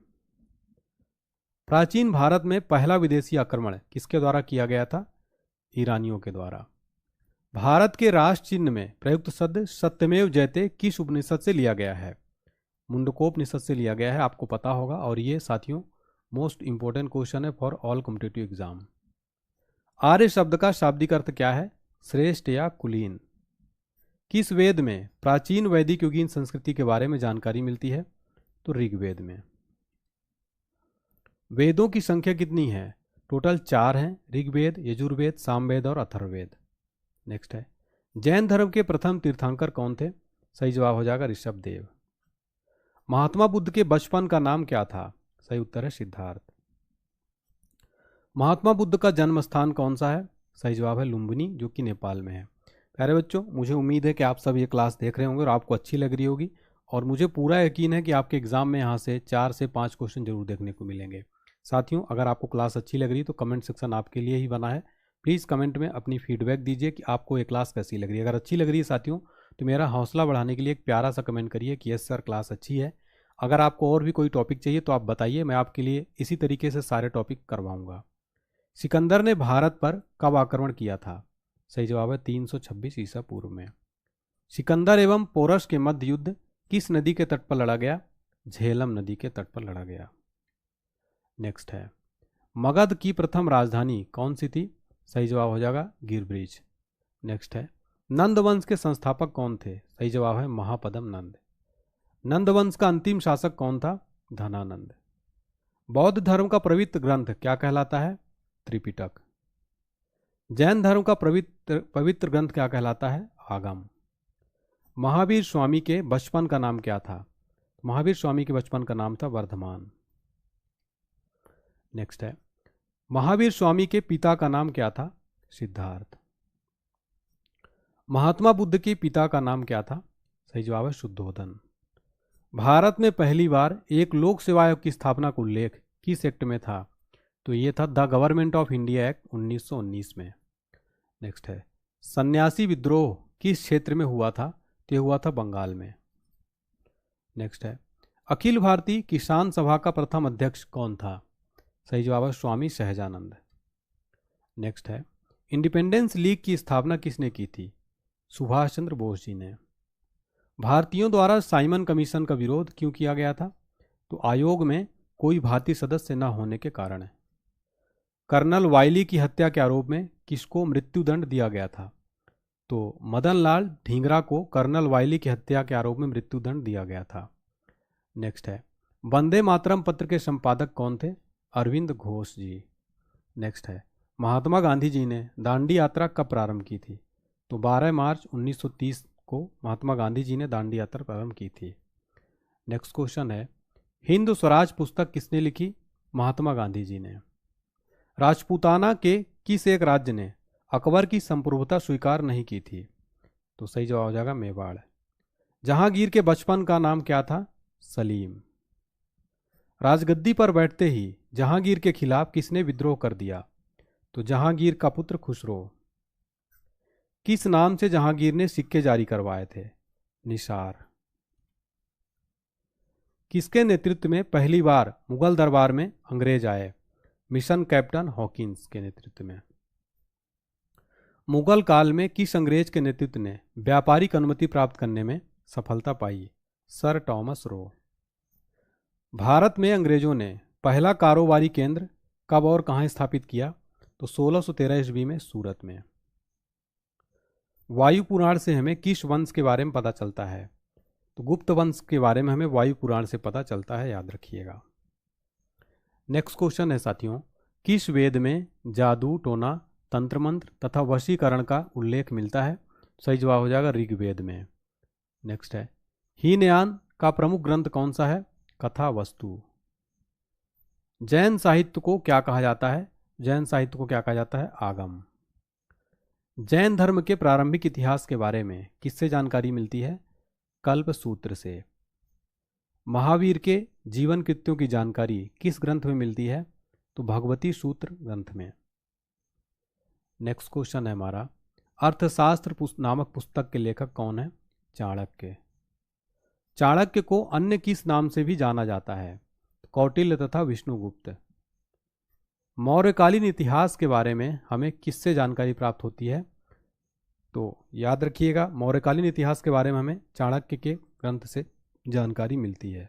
[SPEAKER 1] प्राचीन भारत में पहला विदेशी आक्रमण किसके द्वारा किया गया था? ईरानियों के द्वारा। भारत के राष्ट्र चिन्ह में प्रयुक्त शब्द सत्यमेव जयते किस उपनिषद से लिया गया है? मुंडकोपनिषद से लिया गया है, आपको पता होगा। और ये साथियों मोस्ट इंपॉर्टेंट क्वेश्चन है फॉर ऑल कॉम्पिटिटिव एग्जाम। आर्य शब्द का शाब्दिक अर्थ क्या है? श्रेष्ठ या कुलीन। किस वेद में प्राचीन वैदिक युगीन संस्कृति के बारे में जानकारी मिलती है? तो ऋग्वेद में। वेदों की संख्या कितनी है? टोटल 4 हैं, ऋग्वेद, यजुर्वेद, सामवेद और अथर्ववेद। नेक्स्ट है, जैन धर्म के प्रथम तीर्थंकर कौन थे? सही जवाब हो जाएगा ऋषभदेव। महात्मा बुद्ध के बचपन का नाम क्या था? सही उत्तर है सिद्धार्थ। महात्मा बुद्ध का जन्म स्थान कौन सा है? सही जवाब है लुम्बिनी, जो कि नेपाल में है। प्यारे बच्चों, मुझे उम्मीद है कि आप सब ये क्लास देख रहे होंगे और आपको अच्छी लग रही होगी, और मुझे पूरा यकीन है कि आपके एग्जाम में यहाँ से 4 से 5 क्वेश्चन जरूर देखने को मिलेंगे। साथियों, अगर आपको क्लास अच्छी लग रही है तो कमेंट सेक्शन आपके लिए ही बना है। प्लीज़ कमेंट में अपनी फीडबैक दीजिए कि आपको ये क्लास कैसी लग रही है। अगर अच्छी लग रही है साथियों, तो मेरा हौसला बढ़ाने के लिए एक प्यारा सा कमेंट करिए कि यस सर, क्लास अच्छी है। अगर आपको और भी कोई टॉपिक चाहिए तो आप बताइए, मैं आपके लिए इसी तरीके से सारे टॉपिक करवाऊंगा। सिकंदर ने भारत पर कब आक्रमण किया था? सही जवाब है 326 ईसा पूर्व में। सिकंदर एवं पोरस के मध्य युद्ध किस नदी के तट पर लड़ा गया? झेलम नदी के तट पर लड़ा गया। नेक्स्ट है, मगध की प्रथम राजधानी कौन सी थी? सही जवाब हो जाएगा गिरब्रिज। नेक्स्ट है, नंद वंश के संस्थापक कौन थे? सही जवाब है महापदम नंद। नंद वंश का अंतिम शासक कौन था? धनानंद। बौद्ध धर्म का पवित्र ग्रंथ क्या कहलाता है? त्रिपिटक। जैन धर्म का पवित्र ग्रंथ क्या कहलाता है? आगम। महावीर स्वामी के बचपन का नाम क्या था? महावीर स्वामी के बचपन का नाम था वर्धमान। नेक्स्ट है, महावीर स्वामी के पिता का नाम क्या था? सिद्धार्थ। महात्मा बुद्ध के पिता का नाम क्या था? सही जवाब है शुद्धोधन। भारत में पहली बार एक लोक सेवा आयोग की स्थापना का उल्लेख किस एक्ट में था? तो ये था the government of India act 1919 में। नेक्स्ट है, सन्यासी विद्रोह किस क्षेत्र में हुआ था? तो ये हुआ था बंगाल में। नेक्स्ट है, अखिल भारतीय किसान सभा का प्रथम अध्यक्ष कौन था? सही जवाब है स्वामी सहजानंद। नेक्स्ट है, इंडिपेंडेंस लीग की स्थापना किसने की थी? सुभाष चंद्र बोस जी ने। भारतीयों द्वारा साइमन कमीशन का विरोध क्यों किया गया था? तो आयोग में कोई भारतीय सदस्य न होने के कारण है। कर्नल वाइली की हत्या के आरोप में किसको मृत्युदंड दिया गया था? तो मदन लाल ढींगरा को कर्नल वाइली की हत्या के आरोप में मृत्युदंड दिया गया था। नेक्स्ट है, वंदे मातरम पत्र के संपादक कौन थे? अरविंद घोष जी। नेक्स्ट है, महात्मा गांधी जी ने दांडी यात्रा कब प्रारंभ की थी? तो 12 मार्च 1930 को महात्मा गांधी जी ने दांडी यात्रा प्रारंभ की थी। नेक्स्ट क्वेश्चन है, हिंद स्वराज पुस्तक किसने लिखी? महात्मा गांधी जी ने। राजपूताना के किस एक राज्य ने अकबर की संप्रभुता स्वीकार नहीं की थी? तो सही जवाब हो जाएगा मेवाड़। जहांगीर के बचपन का नाम क्या था? सलीम। राजगद्दी पर बैठते ही जहांगीर के खिलाफ किसने विद्रोह कर दिया? तो जहांगीर का पुत्र खुसरो। किस नाम से जहांगीर ने सिक्के जारी करवाए थे? निसार। किसके नेतृत्व में पहली बार मुगल दरबार में अंग्रेज आए? मिशन कैप्टन हॉकिंस के नेतृत्व में। मुगल काल में किस अंग्रेज के नेतृत्व ने व्यापारिक अनुमति प्राप्त करने में सफलता पाई? Sir Thomas Roe. भारत में अंग्रेजों ने पहला कारोबारी केंद्र कब और कहां स्थापित किया? तो 1613 ईस्वी में सूरत में। वायु पुराण से हमें किस वंश के बारे में पता चलता है? तो गुप्त वंश के बारे में हमें वायु पुराण से पता चलता है, याद रखिएगा। नेक्स्ट क्वेश्चन है साथियों, किस वेद में जादू, टोना, तंत्र मंत्र तथा वशीकरण का उल्लेख मिलता है? सही जवाब हो जाएगा ऋग्वेद में। नेक्स्ट है, हीनयान का प्रमुख ग्रंथ कौन सा है? कथा वस्तु। जैन साहित्य को क्या कहा जाता है? जैन साहित्य को क्या कहा जाता है? आगम। जैन धर्म के प्रारंभिक इतिहास के बारे में किससे जानकारी मिलती है? कल्प सूत्र से। महावीर के जीवन कृत्यों की जानकारी किस ग्रंथ में मिलती है? तो भगवती सूत्र ग्रंथ में। नेक्स्ट क्वेश्चन है हमारा, अर्थशास्त्र नामक पुस्तक के लेखक कौन है? चाणक्य। चाणक्य को अन्य किस नाम से भी जाना जाता है? कौटिल्य तथा विष्णुगुप्त। मौर्यकालीन इतिहास के बारे में हमें किससे जानकारी प्राप्त होती है? तो याद रखिएगा, मौर्यकालीन इतिहास के बारे में हमें चाणक्य के ग्रंथ से जानकारी मिलती है।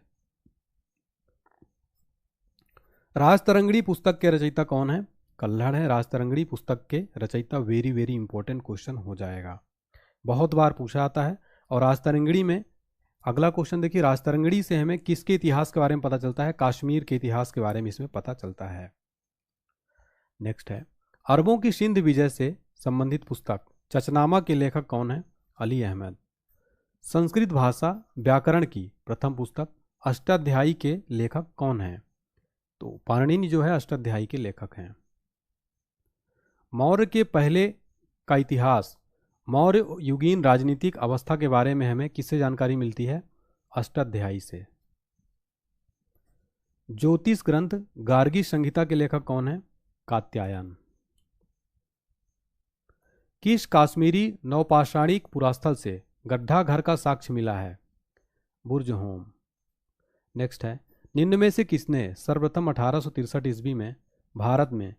[SPEAKER 1] राजतरंगिणी पुस्तक के रचयिता कौन है? कल्हड़ है राजतरंगिणी पुस्तक के रचयिता। वेरी वेरी इंपॉर्टेंट क्वेश्चन हो जाएगा, बहुत बार पूछा आता है। और राजतरंगिणी में अगला क्वेश्चन देखिए, राजतरंगिणी से हमें किसके इतिहास के बारे में पता चलता है? कश्मीर के इतिहास के बारे में इसमें पता चलता है। नेक्स्ट है, अरबों की सिंध विजय से संबंधित पुस्तक चचनामा के लेखक कौन है? अली अहमद। संस्कृत भाषा व्याकरण की प्रथम पुस्तक अष्टाध्यायी के लेखक कौन है? तो पाणिनि जो है अष्टाध्यायी के लेखक हैं। मौर्य के पहले का इतिहास, मौर्य युगीन राजनीतिक अवस्था के बारे में हमें किससे जानकारी मिलती है? अष्टाध्यायी से। ज्योतिष ग्रंथ गार्गी संहिता के लेखक कौन है? कात्यायन। किस काश्मीरी नवपाषाणिक पुरास्थल से गड्ढा घर का साक्ष्य मिला है? बुर्ज होम। नेक्स्ट है, निम्न में से किसने सर्वप्रथम 1863 ईस्वी में भारत में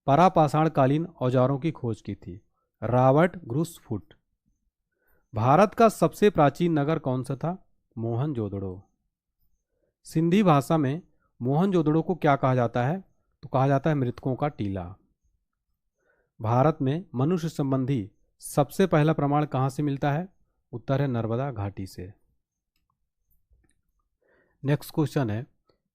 [SPEAKER 1] परापाषाणकालीन औजारों की खोज की थी? रॉबर्ट ग्रुसफुट। भारत का सबसे प्राचीन नगर कौन सा था? मोहनजोदड़ो। सिंधी भाषा में मोहनजोदड़ो को क्या कहा जाता है? तो कहा जाता है मृतकों का टीला। भारत में मनुष्य संबंधी सबसे पहला प्रमाण कहां से मिलता है? उत्तर है नर्मदा घाटी से। नेक्स्ट क्वेश्चन है,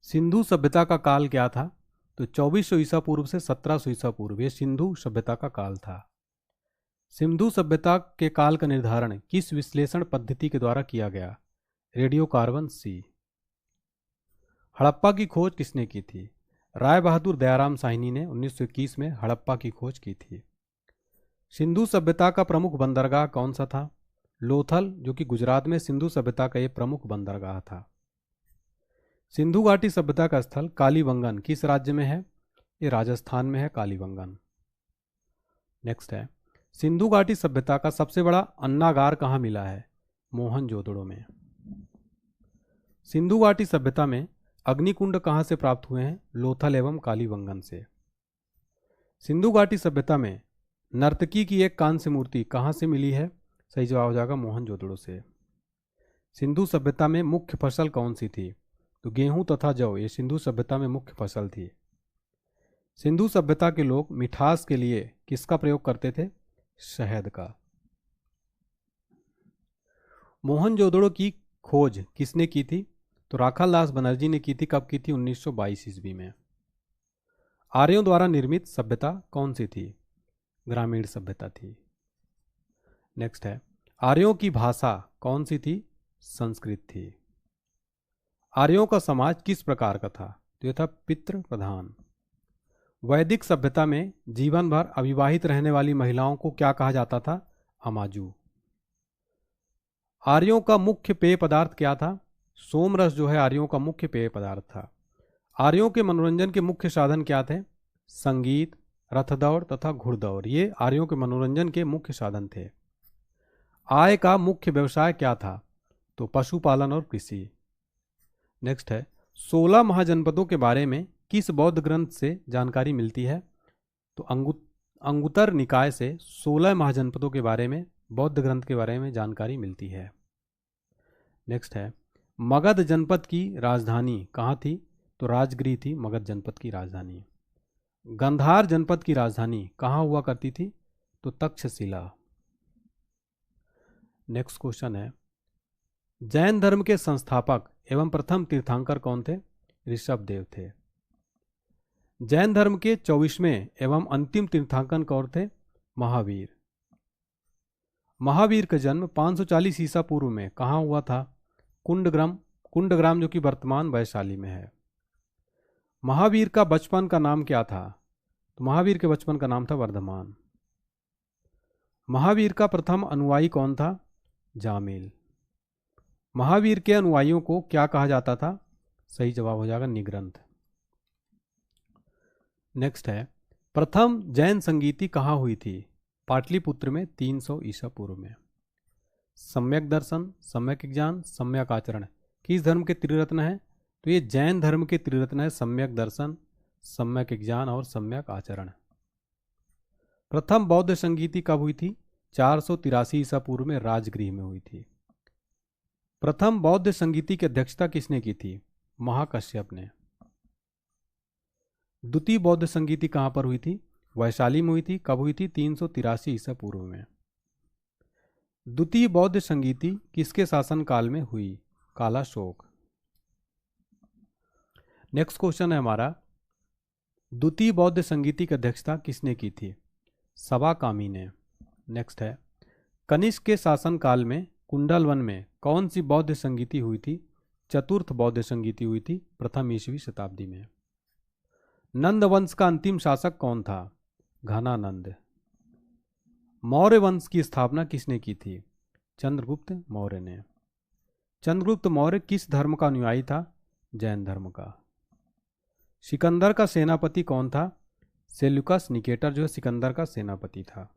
[SPEAKER 1] सिंधु सभ्यता का काल क्या था? तो 2400 ईसा पूर्व से 1700 ईसा पूर्व ये सिंधु सभ्यता का काल था। सिंधु सभ्यता के काल का निर्धारण किस विश्लेषण पद्धति के द्वारा किया गया? Radio carbon C. हड़प्पा की खोज किसने की थी? राय बहादुर दयाराम साहनी ने 1921 में हड़प्पा की खोज की थी। सिंधु सभ्यता का प्रमुख बंदरगाह कौन सा था? लोथल, जो कि गुजरात में सिंधु सभ्यता का एक प्रमुख बंदरगाह था। सिंधु घाटी सभ्यता का स्थल कालीबंगन किस राज्य में है? ये राजस्थान में है कालीबंगन। नेक्स्ट है, सिंधु घाटी सभ्यता का सबसे बड़ा अन्नागार कहाँ मिला है? मोहनजोदड़ो में। सिंधु घाटी सभ्यता में अग्निकुंड कहाँ से प्राप्त हुए हैं? लोथल एवं कालीबंगन से। सिंधु घाटी सभ्यता में नर्तकी की एक कांस्य मूर्ति कहाँ से मिली है? सही जवाब हो जाएगा मोहनजोदड़ो से। सिंधु सभ्यता में मुख्य फसल कौन सी थी? तो गेहूं तथा जौ ये सिंधु सभ्यता में मुख्य फसल थी। सिंधु सभ्यता के लोग मिठास के लिए किसका प्रयोग करते थे? शहद का। मोहनजोदड़ो की खोज किसने की थी? तो राखालदास बनर्जी ने की थी। कब की थी? 1922 ईस्वी में। आर्यों द्वारा निर्मित सभ्यता कौन सी थी? ग्रामीण सभ्यता थी। नेक्स्ट है, आर्यों की भाषा कौन सी थी? संस्कृत थी। आर्यों का समाज किस प्रकार का था? तो यह था पितृ प्रधान। वैदिक सभ्यता में जीवन भर अविवाहित रहने वाली महिलाओं को क्या कहा जाता था? अमाजू। आर्यों का मुख्य पेय पदार्थ क्या था? सोमरस जो है आर्यों का मुख्य पेय पदार्थ था। आर्यों के मनोरंजन के मुख्य साधन क्या थे? संगीत, रथ दौड़ तथा घुड़दौड़ ये आर्यों के मनोरंजन के मुख्य साधन थे। आय का मुख्य व्यवसाय क्या था? तो पशुपालन और कृषि। नेक्स्ट है, 16 महाजनपदों के बारे में किस बौद्ध ग्रंथ से जानकारी मिलती है? तो अंगुत्तर निकाय से 16 महाजनपदों के बारे में बौद्ध ग्रंथ के बारे में जानकारी मिलती है। नेक्स्ट है, मगध जनपद की राजधानी कहाँ थी? तो राजगृह थी मगध जनपद की राजधानी। गंधार जनपद की राजधानी कहाँ हुआ करती थी? तो तक्षशिला। नेक्स्ट क्वेश्चन है, जैन धर्म के संस्थापक एवं प्रथम तीर्थंकर कौन थे? ऋषभदेव थे। जैन धर्म के 24वें एवं अंतिम तीर्थंकर कौन थे? महावीर। महावीर का जन्म 540 ईसा पूर्व में कहाँ हुआ था? कुंडग्राम जो कि वर्तमान वैशाली में है। महावीर का बचपन का नाम क्या था? तो महावीर के बचपन का नाम था वर्धमान। महावीर का प्रथम अनुयायी कौन था? जामिल। महावीर के अनुयायियों को क्या कहा जाता था? सही जवाब हो जाएगा निग्रंथ। नेक्स्ट है, प्रथम जैन संगीति कहाँ हुई थी? पाटलिपुत्र में 300 ईसा पूर्व में। सम्यक दर्शन, सम्यक ज्ञान, सम्यक आचरण किस धर्म के त्रिरत्न है? तो ये जैन धर्म के त्रिरत्न है, सम्यक दर्शन, सम्यक ज्ञान और सम्यक आचरण। प्रथम बौद्ध संगीति कब हुई थी? 483 ईसा पूर्व में राजगृह में हुई थी। प्रथम बौद्ध संगीति की अध्यक्षता किसने की थी? महाकश्यप ने। द्वितीय बौद्ध संगीति कहाँ पर हुई थी? वैशाली में हुई थी। कब हुई थी? 383 ईसा पूर्व में। द्वितीय बौद्ध संगीति किसके शासनकाल में हुई? कालाशोक। नेक्स्ट क्वेश्चन है हमारा, द्वितीय बौद्ध संगीति की अध्यक्षता किसने की थी? सवाकामी ने। नेक्स्ट है, कनिष्क के शासनकाल में कुंडलवन में कौन सी बौद्ध संगीति हुई थी? चतुर्थ बौद्ध संगीति हुई थी प्रथम ईस्वी शताब्दी में। नंद वंश का अंतिम शासक कौन था? घनानंद। मौर्य वंश की स्थापना किसने की थी? चंद्रगुप्त मौर्य ने। चंद्रगुप्त मौर्य किस धर्म का अनुयायी था? जैन धर्म का। सिकंदर का सेनापति कौन था? सेल्यूकस निकेटर जो है सिकंदर का सेनापति था।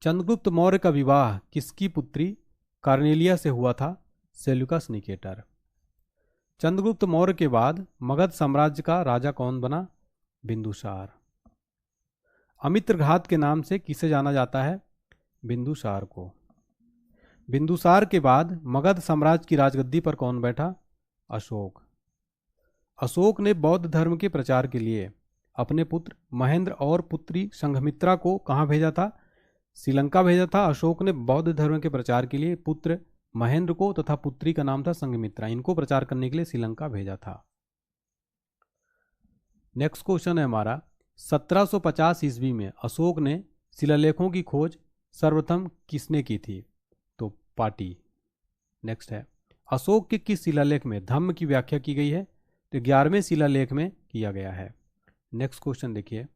[SPEAKER 1] चंद्रगुप्त मौर्य का विवाह किसकी पुत्री कार्नेलिया से हुआ था? Seleucus Nicator. चंद्रगुप्त मौर्य के बाद मगध साम्राज्य का राजा कौन बना? बिंदुसार। अमित्रघात के नाम से किसे जाना जाता है? बिंदुसार को। बिंदुसार के बाद मगध साम्राज्य की राजगद्दी पर कौन बैठा? अशोक। अशोक ने बौद्ध धर्म के प्रचार के लिए अपने पुत्र महेंद्र और पुत्री संघमित्रा को कहाँ भेजा था? श्रीलंका भेजा था। अशोक ने बौद्ध धर्म के प्रचार के लिए पुत्र महेंद्र को तथा पुत्री का नाम था संघमित्रा, इनको प्रचार करने के लिए श्रीलंका भेजा था। नेक्स्ट क्वेश्चन है हमारा, 1750 ईस्वी में अशोक ने शिलालेखों की खोज सर्वप्रथम किसने की थी? तो पाटी। नेक्स्ट है, अशोक के किस शिलालेख में धम्म की व्याख्या की गई है? तो 11वें शिलालेख में किया गया है। नेक्स्ट क्वेश्चन देखिए,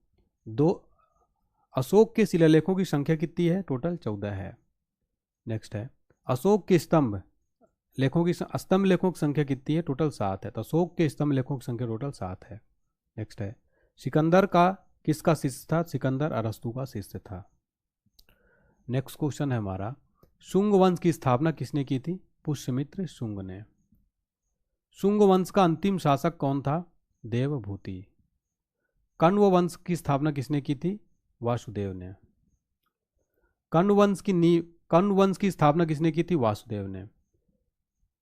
[SPEAKER 1] अशोक के शिलालेखों की संख्या कितनी है? टोटल 14 है। नेक्स्ट है, अशोक के स्तंभ लेखों की संख्या कितनी है? टोटल 7 है। तो अशोक के स्तंभ लेखों की संख्या टोटल 7 है। नेक्स्ट है, सिकंदर का किसका शिष्य था? सिकंदर अरस्तु का शिष्य था। नेक्स्ट क्वेश्चन है हमारा, शुंग वंश की स्थापना किसने की थी? पुष्यमित्र शुंग ने। शुंग वंश का अंतिम शासक कौन था? देवभूति। कण्व वंश की स्थापना किसने की थी? वासुदेव ने। कण्व वंश की स्थापना किसने की थी? वासुदेव ने।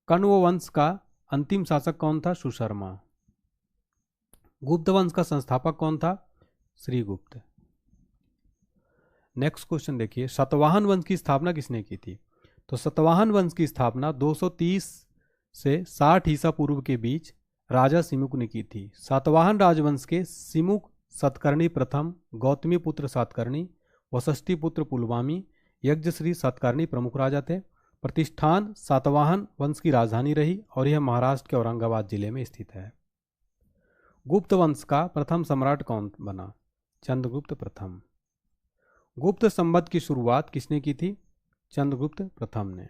[SPEAKER 1] कण्व वंश का अंतिम शासक कौन था? सुशर्मा। गुप्त वंश का संस्थापक कौन था? श्रीगुप्त। नेक्स्ट क्वेश्चन देखिए, सातवाहन वंश की स्थापना किसने की थी? तो सातवाहन वंश की स्थापना 230 से 60 ईसा पूर्व के बीच राजा सिमुक ने की थी। सातवाहन राजवंश के सिमुक सतकर्णी प्रथम, गौतमी पुत्र सातकर्णी, वशिष्ठी पुत्र पुलमावी, यज्ञश्री सातकर्णी प्रमुख राजा थे। प्रतिष्ठान सातवाहन वंश की राजधानी रही और यह महाराष्ट्र के औरंगाबाद जिले में स्थित है। गुप्त वंश का प्रथम सम्राट कौन बना? चंद्रगुप्त प्रथम। गुप्त संवत की शुरुआत किसने की थी? चंद्रगुप्त प्रथम ने।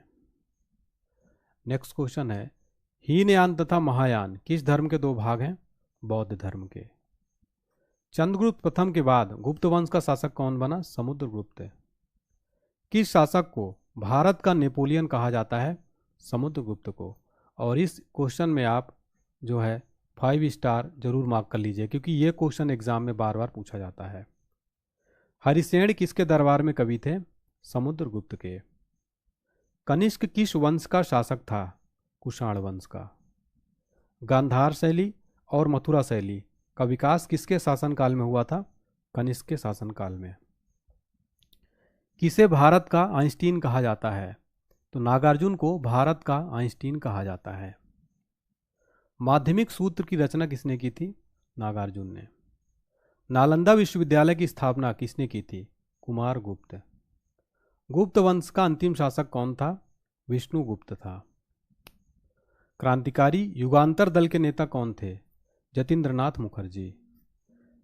[SPEAKER 1] नेक्स्ट क्वेश्चन है, हीनयान तथा महायान किस धर्म के दो भाग हैं? बौद्ध धर्म के। चंद्रगुप्त प्रथम के बाद गुप्त वंश का शासक कौन बना? समुद्रगुप्त। किस शासक को भारत का नेपोलियन कहा जाता है? समुद्रगुप्त को। और इस क्वेश्चन में आप जो है 5 स्टार जरूर मार्क कर लीजिए, क्योंकि ये क्वेश्चन एग्जाम में बार बार पूछा जाता है। हरिसेन किसके दरबार में कवि थे? समुद्रगुप्त के। कनिष्क किस वंश का शासक था? कुषाण वंश का। गांधार शैली और मथुरा शैली का विकास किसके शासनकाल में हुआ था? कनिष्क के शासनकाल में। किसे भारत का आइंस्टीन कहा जाता है? तो नागार्जुन को भारत का आइंस्टीन कहा जाता है। माध्यमिक सूत्र की रचना किसने की थी? नागार्जुन ने। नालंदा विश्वविद्यालय की स्थापना किसने की थी? कुमारगुप्त। गुप्त वंश का अंतिम शासक कौन था? विष्णुगुप्त था। क्रांतिकारी युगांतर दल के नेता कौन थे? जतीन्द्रनाथ मुखर्जी।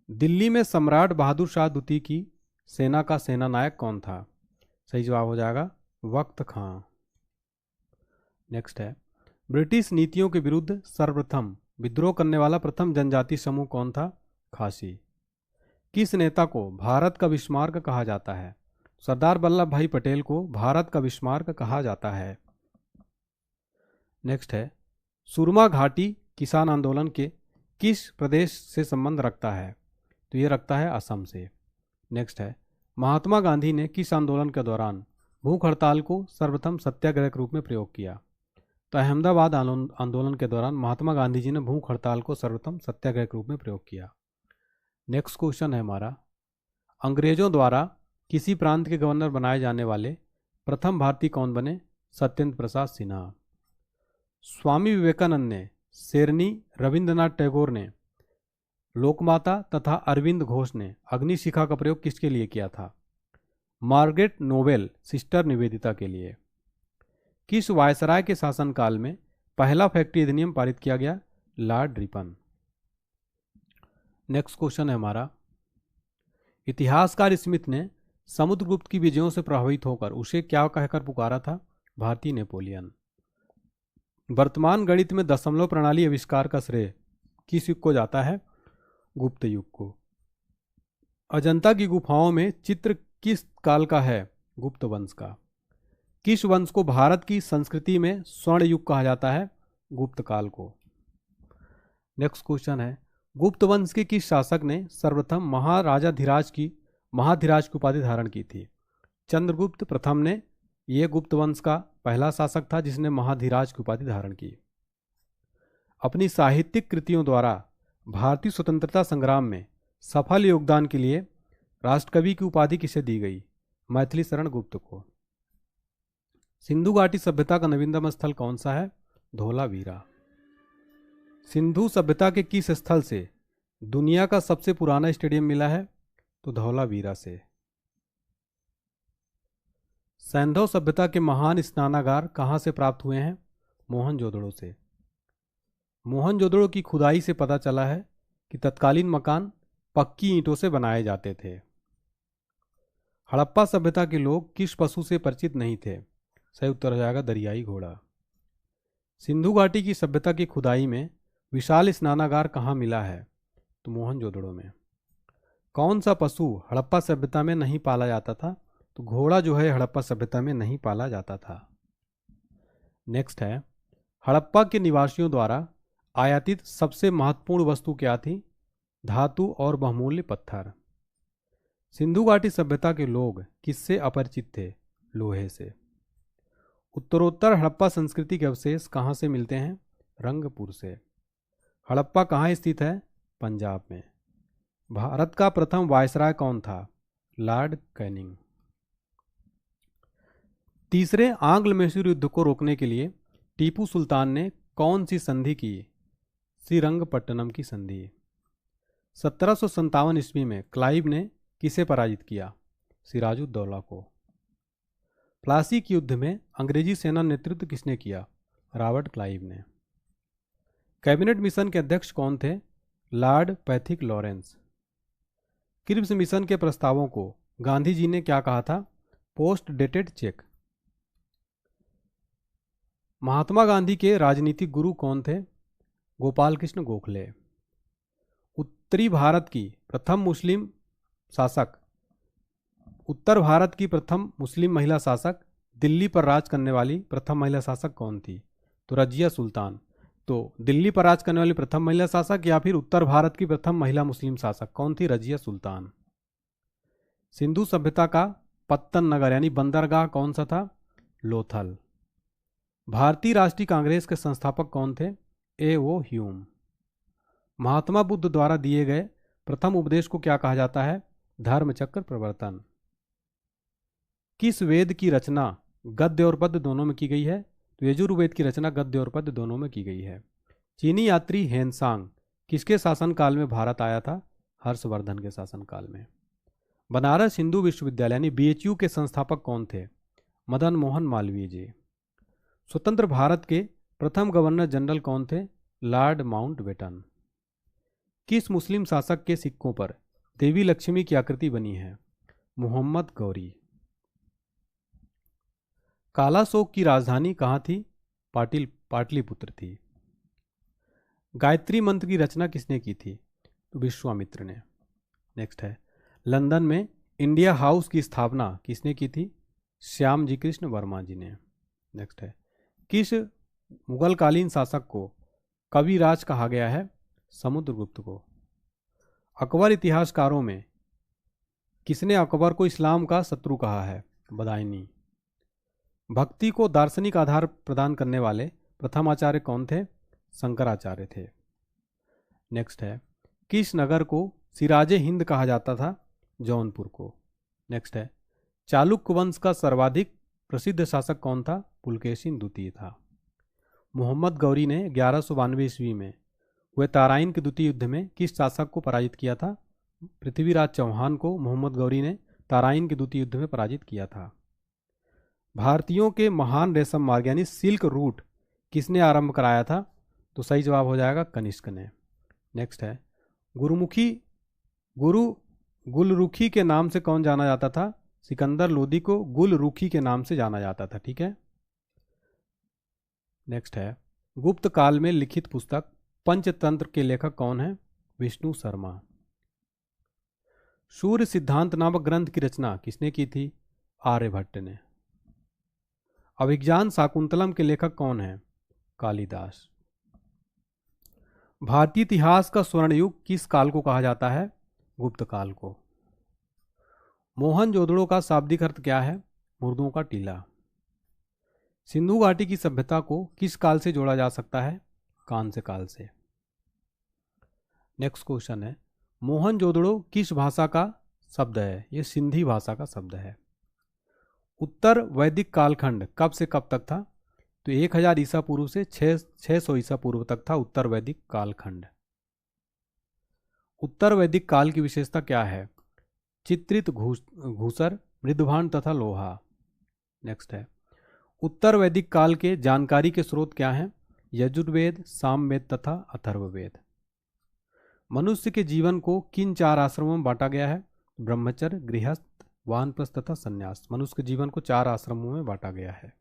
[SPEAKER 1] दिल्ली में सम्राट बहादुर शाह द्वितीय की सेना का सेनानायक कौन था? सही जवाब हो जाएगा वक्त खां। नेक्स्ट है, ब्रिटिश नीतियों के विरुद्ध सर्वप्रथम विद्रोह करने वाला प्रथम जनजाति समूह कौन था? खासी। किस नेता को भारत का बिस्मार्क कहा जाता है? सरदार वल्लभ भाई पटेल को भारत का बिस्मार्क कहा जाता है। नेक्स्ट है, सुरमा घाटी किसान आंदोलन के किस प्रदेश से संबंध रखता है? तो ये रखता है असम से। नेक्स्ट है, महात्मा गांधी ने किस आंदोलन के दौरान भूख हड़ताल को सर्वप्रथम सत्याग्रह के रूप में प्रयोग किया? तो अहमदाबाद आंदोलन के दौरान महात्मा गांधी जी ने भूख हड़ताल को सर्वप्रथम सत्याग्रह के रूप में प्रयोग किया। नेक्स्ट क्वेश्चन है हमारा, अंग्रेजों द्वारा किसी प्रांत के गवर्नर बनाए जाने वाले प्रथम भारतीय कौन बने? सत्येंद्र प्रसाद सिन्हा। स्वामी विवेकानंद ने, शेरनी, रविंद्रनाथ टैगोर ने, लोकमाता तथा अरविंद घोष ने अग्निशिखा का प्रयोग किसके लिए किया था? मार्गरेट नोबेल, सिस्टर निवेदिता के लिए। किस वायसराय के शासनकाल में पहला फैक्ट्री अधिनियम पारित किया गया? Lord Ripon. नेक्स्ट क्वेश्चन है हमारा, इतिहासकार स्मिथ ने समुद्रगुप्त की विजयों से प्रभावित होकर उसे क्या कहकर पुकारा था? भारतीय नेपोलियन। वर्तमान गणित में दशमलव प्रणाली आविष्कार का श्रेय किस युग को जाता है? गुप्त युग को। अजंता की गुफाओं में चित्र किस काल का है? गुप्त वंश का। किस वंश को भारत की संस्कृति में स्वर्ण युग कहा जाता है? गुप्त काल को। नेक्स्ट क्वेश्चन है, गुप्त वंश के किस शासक ने सर्वप्रथम महाधीराज की उपाधि धारण की थी? चंद्रगुप्त प्रथम ने। यह गुप्त वंश का पहला शासक था जिसने महाधीराज की उपाधि धारण की। अपनी साहित्यिक कृतियों द्वारा भारतीय स्वतंत्रता संग्राम में सफल योगदान के लिए राष्ट्रकवि की उपाधि किसे दी गई? मैथिली शरण गुप्त को। सिंधु घाटी सभ्यता का नवीनतम स्थल कौन सा है? धोलावीरा। सिंधु सभ्यता के किस स्थल से दुनिया का सबसे पुराना स्टेडियम मिला है? तो धौलावीरा से। सैंधव सभ्यता के महान स्नानागार कहां से प्राप्त हुए हैं? मोहनजोदड़ो से। मोहनजोदड़ो की खुदाई से पता चला है कि तत्कालीन मकान पक्की ईंटों से बनाए जाते थे। हड़प्पा सभ्यता के लोग किस पशु से परिचित नहीं थे? सही उत्तर हो जाएगा दरियाई घोड़ा। सिंधु घाटी की सभ्यता की खुदाई में विशाल स्नानागार कहाँ मिला है? तो मोहनजोदड़ो में। कौन सा पशु हड़प्पा सभ्यता में नहीं पाला जाता था? तो घोड़ा जो है हड़प्पा सभ्यता में नहीं पाला जाता था। नेक्स्ट है, हड़प्पा के निवासियों द्वारा आयातित सबसे महत्वपूर्ण वस्तु क्या थी? धातु और बहुमूल्य पत्थर। सिंधु घाटी सभ्यता के लोग किससे अपरिचित थे? लोहे से। उत्तरोत्तर हड़प्पा संस्कृति के अवशेष कहाँ से मिलते हैं? रंगपुर से। हड़प्पा कहाँ स्थित है? पंजाब में। भारत का प्रथम वायसराय कौन था? Lord Canning. तीसरे आंग्ल मैसूर युद्ध को रोकने के लिए टीपू सुल्तान ने कौन सी संधि की? श्रीरंगपट्टनम की संधि। 1757 ईस्वी में क्लाइव ने किसे पराजित किया? सिराजुद्दौला को। प्लासी के युद्ध में अंग्रेजी सेना नेतृत्व किसने किया? रॉबर्ट क्लाइव ने। कैबिनेट मिशन के अध्यक्ष कौन थे? Lord Pethick Lawrence. Cripps mission के प्रस्तावों को गांधी जी ने क्या कहा था? Post dated cheque. Mahatma Gandhi के राजनीतिक गुरु कौन थे? गोपाल कृष्ण गोखले। उत्तर भारत की प्रथम मुस्लिम महिला शासक, दिल्ली पर राज करने वाली प्रथम महिला शासक कौन थी? तो रजिया सुल्तान। तो दिल्ली पर राज करने वाली प्रथम महिला शासक या फिर उत्तर भारत की प्रथम महिला मुस्लिम शासक कौन थी? रजिया सुल्तान। सिंधु सभ्यता का पत्तन नगर यानी बंदरगाह कौन सा था? लोथल। भारतीय राष्ट्रीय कांग्रेस के संस्थापक कौन थे? A.O. ह्यूम। महात्मा बुद्ध द्वारा दिए गए प्रथम उपदेश को क्या कहा जाता है? धर्मचक्र प्रवर्तन। किस वेद की रचना गद्य और पद्य दोनों में की गई है? तो यजुर्वेद की रचना गद्य और पद्य दोनों में की गई है। चीनी यात्री हेनसांग किसके शासनकाल में भारत आया था? हर्षवर्धन के शासनकाल में। बनारस हिंदू विश्वविद्यालय यानी BHU के संस्थापक कौन थे? मदन मोहन मालवीय जी। स्वतंत्र भारत के प्रथम गवर्नर जनरल कौन थे? Lord Mountbatten. किस मुस्लिम शासक के सिक्कों पर देवी लक्ष्मी की आकृति बनी है? मोहम्मद गौरी। कालाशोक की राजधानी कहाँ थी? पाटलिपुत्र थी। गायत्री मंत्र की रचना किसने की थी? तो विश्वामित्र ने। नेक्स्ट है, लंदन में इंडिया हाउस की स्थापना किसने की थी? श्यामजी कृष्ण वर्मा जी ने। नेक्स्ट है, किस मुगलकालीन शासक को कविराज कहा गया है? समुद्रगुप्त को। अकबर इतिहासकारों में किसने अकबर को इस्लाम का शत्रु कहा है? बदायूं। भक्ति को दार्शनिक आधार प्रदान करने वाले प्रथम आचार्य कौन थे? शंकराचार्य थे। नेक्स्ट है, किस नगर को सिराजे हिंद कहा जाता था? जौनपुर को। नेक्स्ट है, चालुक्य वंश का सर्वाधिक प्रसिद्ध शासक कौन था? पुलकेशिन द्वितीय था। मोहम्मद गौरी ने 1192 ईस्वी में हुए तराइन के द्वितीय युद्ध में किस शासक को पराजित किया था? पृथ्वीराज चौहान को मोहम्मद गौरी ने तराइन के द्वितीय युद्ध में पराजित किया था। भारतीयों के महान रेशम मार्ग यानी सिल्क रूट किसने आरंभ कराया था? तो सही जवाब हो जाएगा कनिष्क ने। नेक्स्ट है, गुलरुखी के नाम से कौन जाना जाता था? सिकंदर लोदी को गुलरुखी के नाम से जाना जाता था। ठीक है। नेक्स्ट है, गुप्त काल में लिखित पुस्तक पंचतंत्र के लेखक कौन है? विष्णु शर्मा। सूर्य सिद्धांत नामक ग्रंथ की रचना किसने की थी? आर्यभट्ट ने। अभिज्ञान शाकुंतलम के लेखक कौन है? कालिदास। भारतीय इतिहास का स्वर्ण युग किस काल को कहा जाता है? गुप्त काल को। मोहनजोदड़ो का शाब्दिक अर्थ क्या है? मुर्दों का टीला। सिंधु घाटी की सभ्यता को किस काल से जोड़ा जा सकता है? कांस्य काल से। नेक्स्ट क्वेश्चन है, मोहनजोदड़ो किस भाषा का शब्द है? ये सिंधी भाषा का शब्द है। उत्तर वैदिक कालखंड कब से कब तक था? तो 1000 ईसा पूर्व से 600 ईसा पूर्व तक था उत्तर वैदिक कालखंड। उत्तर वैदिक काल की विशेषता क्या है? चित्रित घूसर, मृदुभान तथा लोहा। नेक्स्ट है, उत्तर वैदिक काल के जानकारी के स्रोत क्या हैं? यजुर्वेद, सामवेद तथा अथर्ववेद। मनुष्य के जीवन को किन 4 आश्रमों में बांटा गया है? ब्रह्मचर्य, गृहस्थ, वानप्रस्थ तथा संन्यास। मनुष्य के जीवन को 4 आश्रमों में बांटा गया है।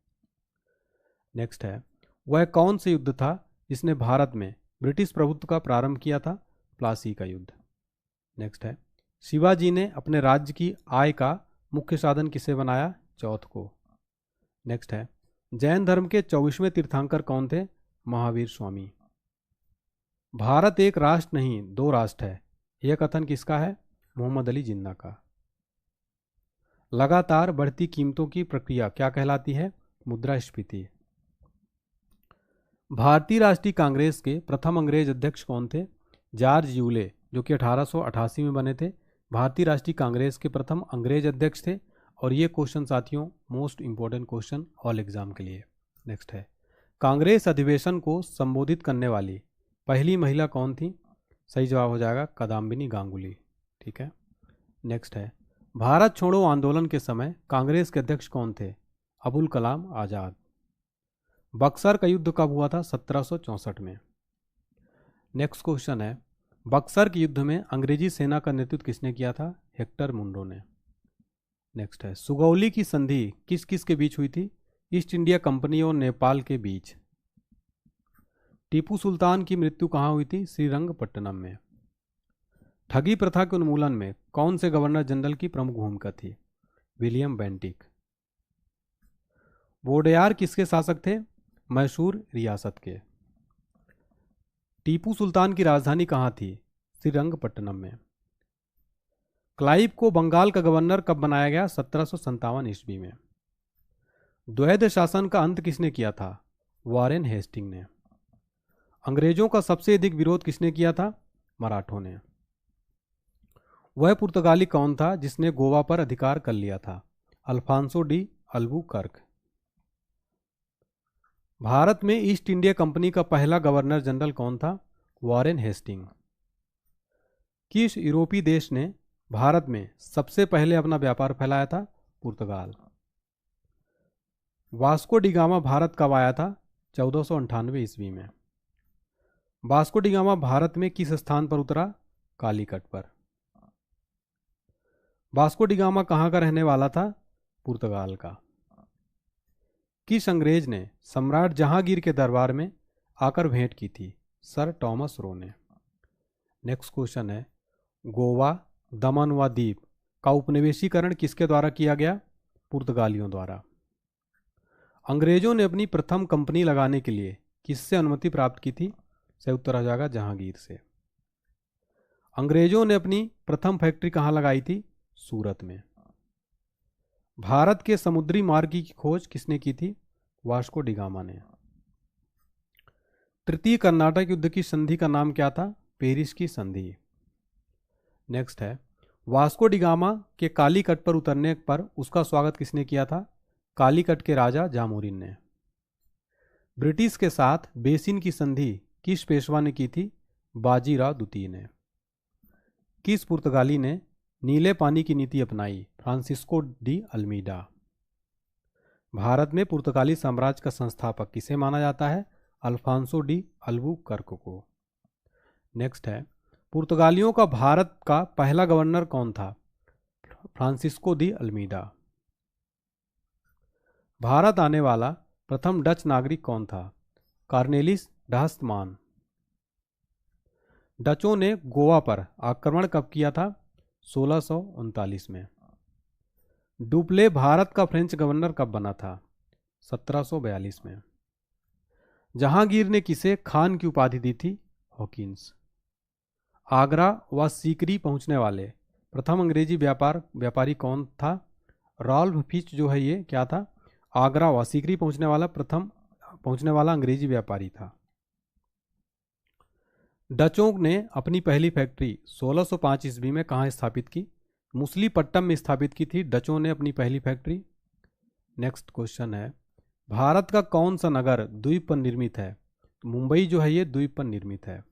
[SPEAKER 1] नेक्स्ट है, वह कौन से युद्ध था जिसने भारत में ब्रिटिश प्रभुत्व का प्रारंभ किया था? प्लासी का युद्ध। नेक्स्ट है, शिवाजी ने अपने राज्य की आय का मुख्य साधन किसे बनाया? चौथ को। नेक्स्ट है, जैन धर्म के 24वें तीर्थंकर कौन थे? महावीर स्वामी। भारत एक राष्ट्र नहीं 2 राष्ट्र है, यह कथन किसका है? मोहम्मद अली जिन्ना का। लगातार बढ़ती कीमतों की प्रक्रिया क्या कहलाती है? मुद्रास्फीति। भारतीय राष्ट्रीय कांग्रेस के प्रथम अंग्रेज अध्यक्ष कौन थे? जॉर्ज यूले, जो कि 1888 में बने थे। भारतीय राष्ट्रीय कांग्रेस के प्रथम अंग्रेज अध्यक्ष थे। और ये क्वेश्चन साथियों most important question all exam के लिए। नेक्स्ट है, कांग्रेस अधिवेशन को संबोधित करने वाली पहली महिला कौन थी? सही जवाब हो जाएगा कादम्बिनी गांगुली। ठीक है। नेक्स्ट है, भारत छोड़ो आंदोलन के समय कांग्रेस के अध्यक्ष कौन थे? अबुल कलाम आजाद। बक्सर का युद्ध कब हुआ था? 1764 में। नेक्स्ट क्वेश्चन है, बक्सर के युद्ध में अंग्रेजी सेना का नेतृत्व किसने किया था? हेक्टर मुंडो ने। नेक्स्ट है, सुगौली की संधि किस किस के बीच हुई थी? ईस्ट इंडिया कंपनी और नेपाल के बीच। टीपू सुल्तान की मृत्यु कहाँ हुई थी? श्रीरंगपट्टनम में। ठगी प्रथा के उन्मूलन में कौन से गवर्नर जनरल की प्रमुख भूमिका थी? William Bentinck. वोडेयार किसके शासक थे? मैसूर रियासत के। टीपू सुल्तान की राजधानी कहाँ थी? श्रीरंगपट्टनम में। क्लाइव को बंगाल का गवर्नर कब बनाया गया? 1757 ईस्वी में। द्वैध शासन का अंत किसने किया था? वॉरेन हेस्टिंग ने। अंग्रेजों का सबसे अधिक विरोध किसने किया था? मराठों ने। वह पुर्तगाली कौन था जिसने गोवा पर अधिकार कर लिया था? Alphonso de Albuquerque. भारत में ईस्ट इंडिया कंपनी का पहला गवर्नर जनरल कौन था? Warren Hastings. किस यूरोपीय देश ने भारत में सबसे पहले अपना व्यापार फैलाया था? पुर्तगाल। वास्को डी गामा भारत कब आया था? 1498 ईस्वी में। वास्को डी गामा भारत में किस स्थान पर उतरा? कालीकट पर। वास्को डी गामा कहाँ का रहने वाला था? पुर्तगाल का। किस अंग्रेज ने सम्राट जहांगीर के दरबार में आकर भेंट की थी? सर टॉमस रो ने। नेक्स्ट क्वेश्चन है, गोवा, दमन व दीप का उपनिवेशीकरण किसके द्वारा किया गया? पुर्तगालियों द्वारा। अंग्रेजों ने अपनी प्रथम कंपनी लगाने के लिए किससे अनुमति प्राप्त की थी? सही उत्तर आ जाएगा जहांगीर से। अंग्रेजों ने अपनी प्रथम फैक्ट्री कहाँ लगाई थी? सूरत में। भारत के समुद्री मार्ग की खोज किसने की थी? वास्को डी गामा ने। तृतीय कर्नाटक युद्ध की संधि का नाम क्या था? पेरिस की संधि। नेक्स्ट है, वास्को डिगामा के कालीकट पर उतरने पर उसका स्वागत किसने किया था? कालीकट के राजा जामोरिन ने। ब्रिटिश के साथ बेसिन की संधि किस पेशवा ने की थी? बाजीराव द्वितीय ने। किस पुर्तगाली ने नीले पानी की नीति अपनाई? Francisco de Almeida. भारत में पुर्तगाली साम्राज्य का संस्थापक किसे माना जाता है? अल्फांसो डी अल्बुकर्क को। नेक्स्ट है, पुर्तगालियों का भारत का पहला गवर्नर कौन था? Francisco de Almeida. भारत आने वाला प्रथम डच नागरिक कौन था? कार्नेलिस डहस्तमान। डचों ने गोवा पर आक्रमण कब किया था? 1639 में। डुप्ले भारत का फ्रेंच गवर्नर कब बना था? 1742 में। जहांगीर ने किसे खान की उपाधि दी थी? हॉकिंस। आगरा व सीकरी पहुंचने वाले प्रथम अंग्रेजी व्यापारी कौन था? रॉल्फ फिच जो है ये क्या था? आगरा व सीकरी पहुंचने वाला अंग्रेजी व्यापारी था। डचों ने अपनी पहली फैक्ट्री 1605 ईस्वी में कहाँ स्थापित की? मुसलीपट्टम में स्थापित की थी डचों ने अपनी पहली फैक्ट्री। नेक्स्ट क्वेश्चन है, भारत का कौन सा नगर द्वीप पर निर्मित है? मुंबई जो है ये द्वीप पर निर्मित है।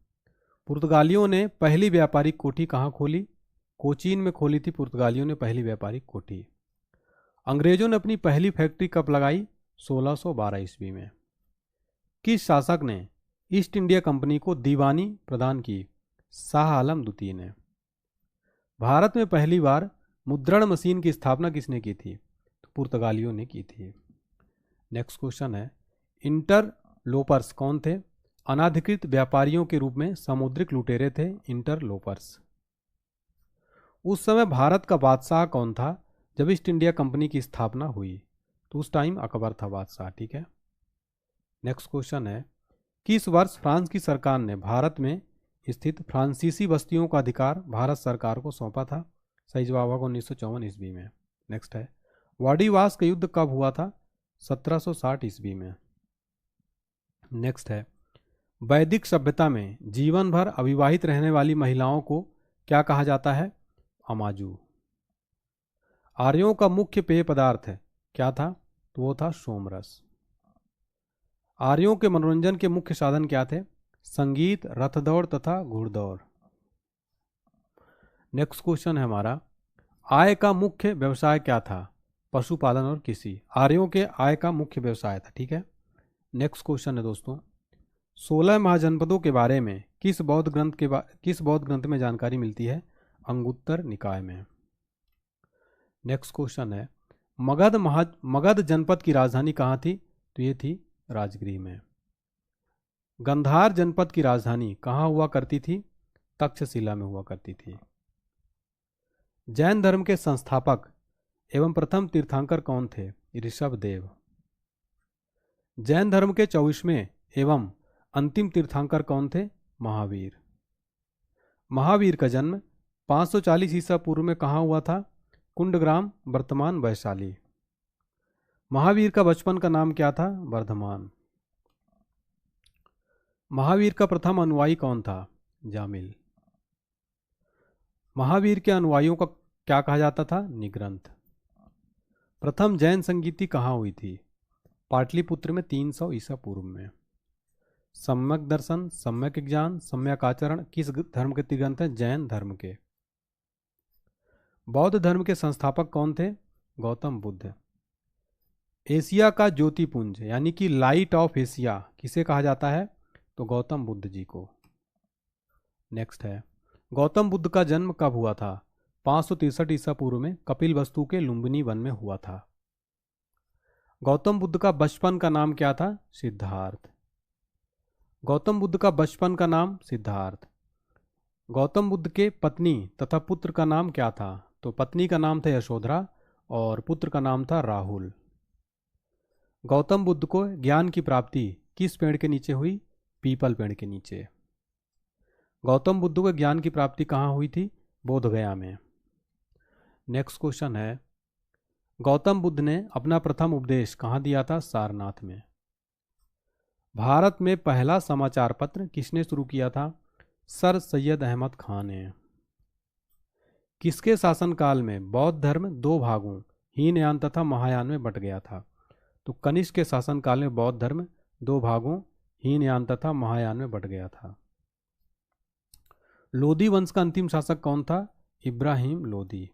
[SPEAKER 1] पुर्तगालियों ने पहली व्यापारिक कोठी कहाँ खोली? कोचीन में खोली थी पुर्तगालियों ने पहली व्यापारिक कोठी। अंग्रेजों ने अपनी पहली फैक्ट्री कब लगाई? 1612 ईस्वी में। किस शासक ने ईस्ट इंडिया कंपनी को दीवानी प्रदान की? शाह आलम द्वितीय ने। भारत में पहली बार मुद्रण मशीन की स्थापना किसने की थी? तो पुर्तगालियों ने की थी। नेक्स्ट क्वेश्चन है, इंटरलोपर्स कौन थे? अनाधिकृत व्यापारियों के रूप में सामुद्रिक लुटेरे थे इंटरलोपर्स। उस समय भारत का बादशाह कौन था जब ईस्ट इंडिया कंपनी की स्थापना हुई? तो उस टाइम अकबर था बादशाह। ठीक है। नेक्स्ट क्वेश्चन है, किस वर्ष फ्रांस की सरकार ने भारत में स्थित फ्रांसीसी बस्तियों का अधिकार भारत सरकार को सौंपा था? सही जवाब होगा 1954 ईस्वी में। नेक्स्ट है, वाडीवास का युद्ध कब हुआ था? 1760 ईस्वी में। नेक्स्ट है, वैदिक सभ्यता में जीवन भर अविवाहित रहने वाली महिलाओं को क्या कहा जाता है? अमाजू। आर्यों का मुख्य पेय पदार्थ क्या था? तो वो था सोमरस। आर्यों के मनोरंजन के मुख्य साधन क्या थे? संगीत, रथ दौड़ तथा घुड़दौड़। नेक्स्ट क्वेश्चन है हमारा, आय का मुख्य व्यवसाय क्या था? पशुपालन और कृषि। आर्यों के आय का मुख्य व्यवसाय था। ठीक है। नेक्स्ट क्वेश्चन है दोस्तों, 16 महाजनपदों के बारे में किस बौद्ध ग्रंथ में जानकारी मिलती है? अंगुत्तर निकाय में। नेक्स्ट क्वेश्चन है, मगध जनपद की राजधानी कहाँ थी? तो ये थी राजगृह में। गंधार जनपद की राजधानी कहाँ हुआ करती थी? तक्षशिला में हुआ करती थी। जैन धर्म के संस्थापक एवं प्रथम तीर्थंकर कौन थे? ऋषभदेव। जैन धर्म के 24वें एवं अंतिम तीर्थंकर कौन थे? महावीर। महावीर का जन्म 540 ईसा पूर्व में कहाँ हुआ था? कुंडग्राम, वर्तमान वैशाली। महावीर का बचपन का नाम क्या था? वर्धमान। महावीर का प्रथम अनुयायी कौन था? जामिल। महावीर के अनुयायियों का क्या कहा जाता था? निग्रंथ। प्रथम जैन संगीति कहाँ हुई थी? पाटलिपुत्र में 300 ईसा पूर्व में। सम्यक दर्शन, सम्यक ज्ञान, सम्यक आचरण किस धर्म के ग्रंथ हैं? जैन धर्म के। बौद्ध धर्म के संस्थापक कौन थे? गौतम बुद्ध। एशिया का ज्योतिपुंज यानी कि लाइट ऑफ एशिया किसे कहा जाता है? तो गौतम बुद्ध जी को। नेक्स्ट है, गौतम बुद्ध का जन्म कब हुआ था? 563 ईसा पूर्व में कपिल वस्तु के लुम्बिनी वन में हुआ था। गौतम बुद्ध का बचपन का नाम क्या था? सिद्धार्थ। गौतम बुद्ध का बचपन का नाम सिद्धार्थ। गौतम बुद्ध के पत्नी तथा पुत्र का नाम क्या था? तो पत्नी का नाम था यशोधरा और पुत्र का नाम था राहुल। गौतम बुद्ध को ज्ञान की प्राप्ति किस पेड़ के नीचे हुई? पीपल पेड़ के नीचे। गौतम बुद्ध को ज्ञान की प्राप्ति कहाँ हुई थी? बोधगया में। नेक्स्ट क्वेश्चन है, गौतम बुद्ध ने अपना प्रथम उपदेश कहाँ दिया था? सारनाथ में। भारत में पहला समाचार पत्र किसने शुरू किया था? सर सैयद अहमद खान ने। किसके शासनकाल में बौद्ध धर्म दो भागों हीनयान तथा महायान में बंट गया था? तो कनिष्क के शासनकाल में बौद्ध धर्म दो भागों हीनयान तथा महायान में बंट गया था। लोदी वंश का अंतिम शासक कौन था? इब्राहिम लोदी।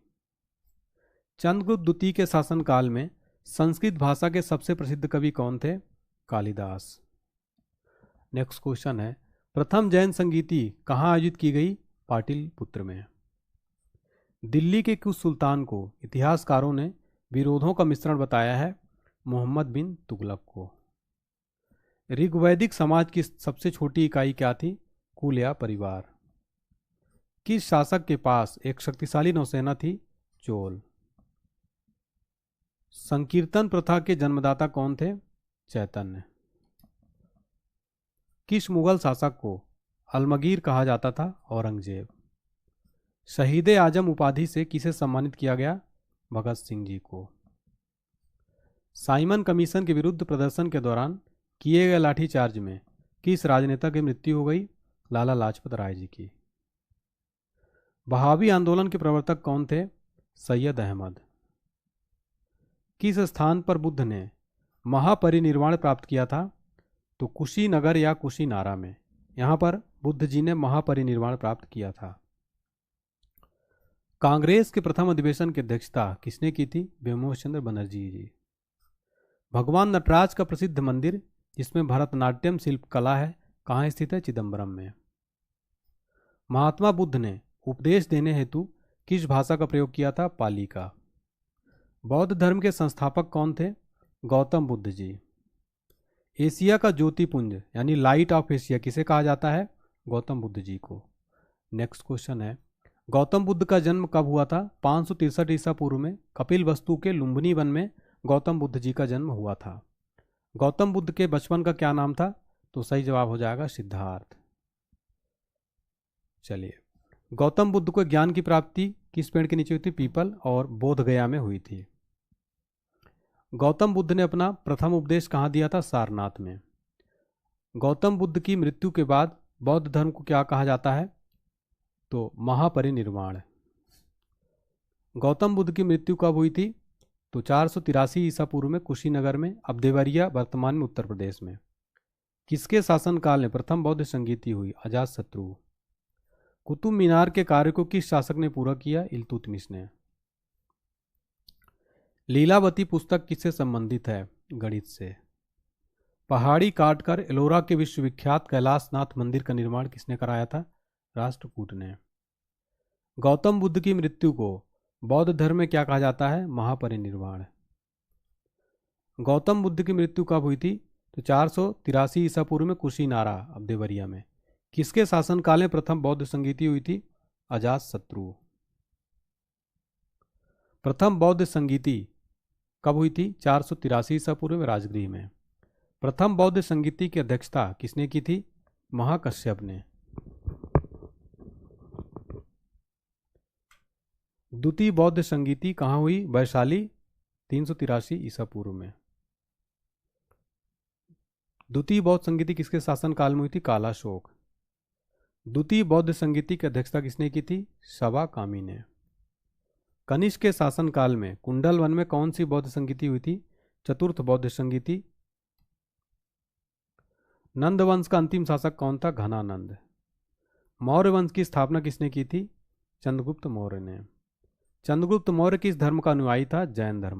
[SPEAKER 1] चंद्रगुप्त द्वितीय के शासनकाल में संस्कृत भाषा के सबसे प्रसिद्ध कवि कौन थे? कालिदास। नेक्स्ट क्वेश्चन है, प्रथम जैन संगीति कहाँ आयोजित की गई? पाटलिपुत्र में। दिल्ली के किस सुल्तान को इतिहासकारों ने विरोधों का मिश्रण बताया है? मोहम्मद बिन तुगलक को। ऋग्वैदिक समाज की सबसे छोटी इकाई क्या थी? कुल या परिवार। किस शासक के पास एक शक्तिशाली नौसेना थी? चोल। संकीर्तन प्रथा के जन्मदाता कौन थे? चैतन्य। किस मुगल शासक को अलमगीर कहा जाता था? औरंगजेब। शहीद आजम उपाधि से किसे सम्मानित किया गया? भगत सिंह जी को। साइमन कमीशन के विरुद्ध प्रदर्शन के दौरान किए गए लाठीचार्ज में किस राजनेता की मृत्यु हो गई? लाला लाजपत राय जी की। वहाबी आंदोलन के प्रवर्तक कौन थे? सैयद अहमद। किस स्थान पर बुद्ध ने महापरिनिर्वाण प्राप्त किया था? तो कुशीनगर या कुशीनारा में। यहां पर बुद्ध जी ने महापरिनिर्वाण प्राप्त किया था। कांग्रेस के प्रथम अधिवेशन की अध्यक्षता किसने की थी? व्योमकेश चंद्र बनर्जी जी। भगवान नटराज का प्रसिद्ध मंदिर जिसमें भरतनाट्यम शिल्प कला है कहाँ स्थित है? चिदम्बरम में। महात्मा बुद्ध ने उपदेश देने हेतु किस भाषा का प्रयोग किया था? पाली का। बौद्ध धर्म के संस्थापक कौन थे? गौतम बुद्ध जी। एशिया का ज्योतिपुंज यानी लाइट ऑफ एशिया किसे कहा जाता है? गौतम बुद्ध जी को। नेक्स्ट क्वेश्चन है, गौतम बुद्ध का जन्म कब हुआ था? 563 ईसा पूर्व में कपिलवस्तु के लुम्बिनी वन में गौतम बुद्ध जी का जन्म हुआ था। गौतम बुद्ध के बचपन का क्या नाम था? तो सही जवाब हो जाएगा सिद्धार्थ। चलिए, गौतम बुद्ध को ज्ञान की प्राप्ति किस पेड़ के नीचे हुई थी? पीपल, और बोध गया में हुई थी। गौतम बुद्ध ने अपना प्रथम उपदेश कहाँ दिया था? सारनाथ में। गौतम बुद्ध की मृत्यु के बाद बौद्ध धर्म को क्या कहा जाता है? तो महापरिनिर्वाण। गौतम बुद्ध की मृत्यु कब हुई थी? तो 483 ईसा पूर्व में कुशीनगर में, अब देवरिया वर्तमान में उत्तर प्रदेश में। किसके शासनकाल में प्रथम बौद्ध संगीति हुई? अजातशत्रु। कुतुब मीनार के कार्य को किस शासक ने पूरा किया? इल्तुतमिश ने। लीलावती पुस्तक किससे संबंधित है? गणित से। पहाड़ी काटकर एलोरा के विश्वविख्यात कैलाशनाथ मंदिर का निर्माण किसने कराया था? राष्ट्रकूट ने। गौतम बुद्ध की मृत्यु को बौद्ध धर्म में क्या कहा जाता है? महापरिनिर्वाण। गौतम बुद्ध की मृत्यु कब हुई थी? तो 483 ईसा पूर्व में कुशीनारा, अब देवरिया में। किसके शासनकाल में प्रथम बौद्ध संगीति हुई थी? अजातशत्रु। प्रथम बौद्ध संगीति कब हुई थी? 483 ईसा पूर्व में राजगृह में। प्रथम बौद्ध संगीति की अध्यक्षता किसने की थी? महाकश्यप ने। द्वितीय बौद्ध संगीति कहाँ हुई? वैशाली, 383 ईसा पूर्व में। द्वितीय बौद्ध संगीति किसके शासनकाल में हुई थी? कालाशोक। द्वितीय बौद्ध संगीति की अध्यक्षता किसने की थी? शबा कामी ने। कनिष्क के शासनकाल में कुंडल वन में कौन सी बौद्ध संगीति हुई थी? चतुर्थ बौद्ध संगीति। नंद वंश का अंतिम शासक कौन था? घनानंद। मौर्य वंश की स्थापना किसने की थी? चंद्रगुप्त मौर्य ने। चंद्रगुप्त मौर्य किस धर्म का अनुयायी था? जैन धर्म।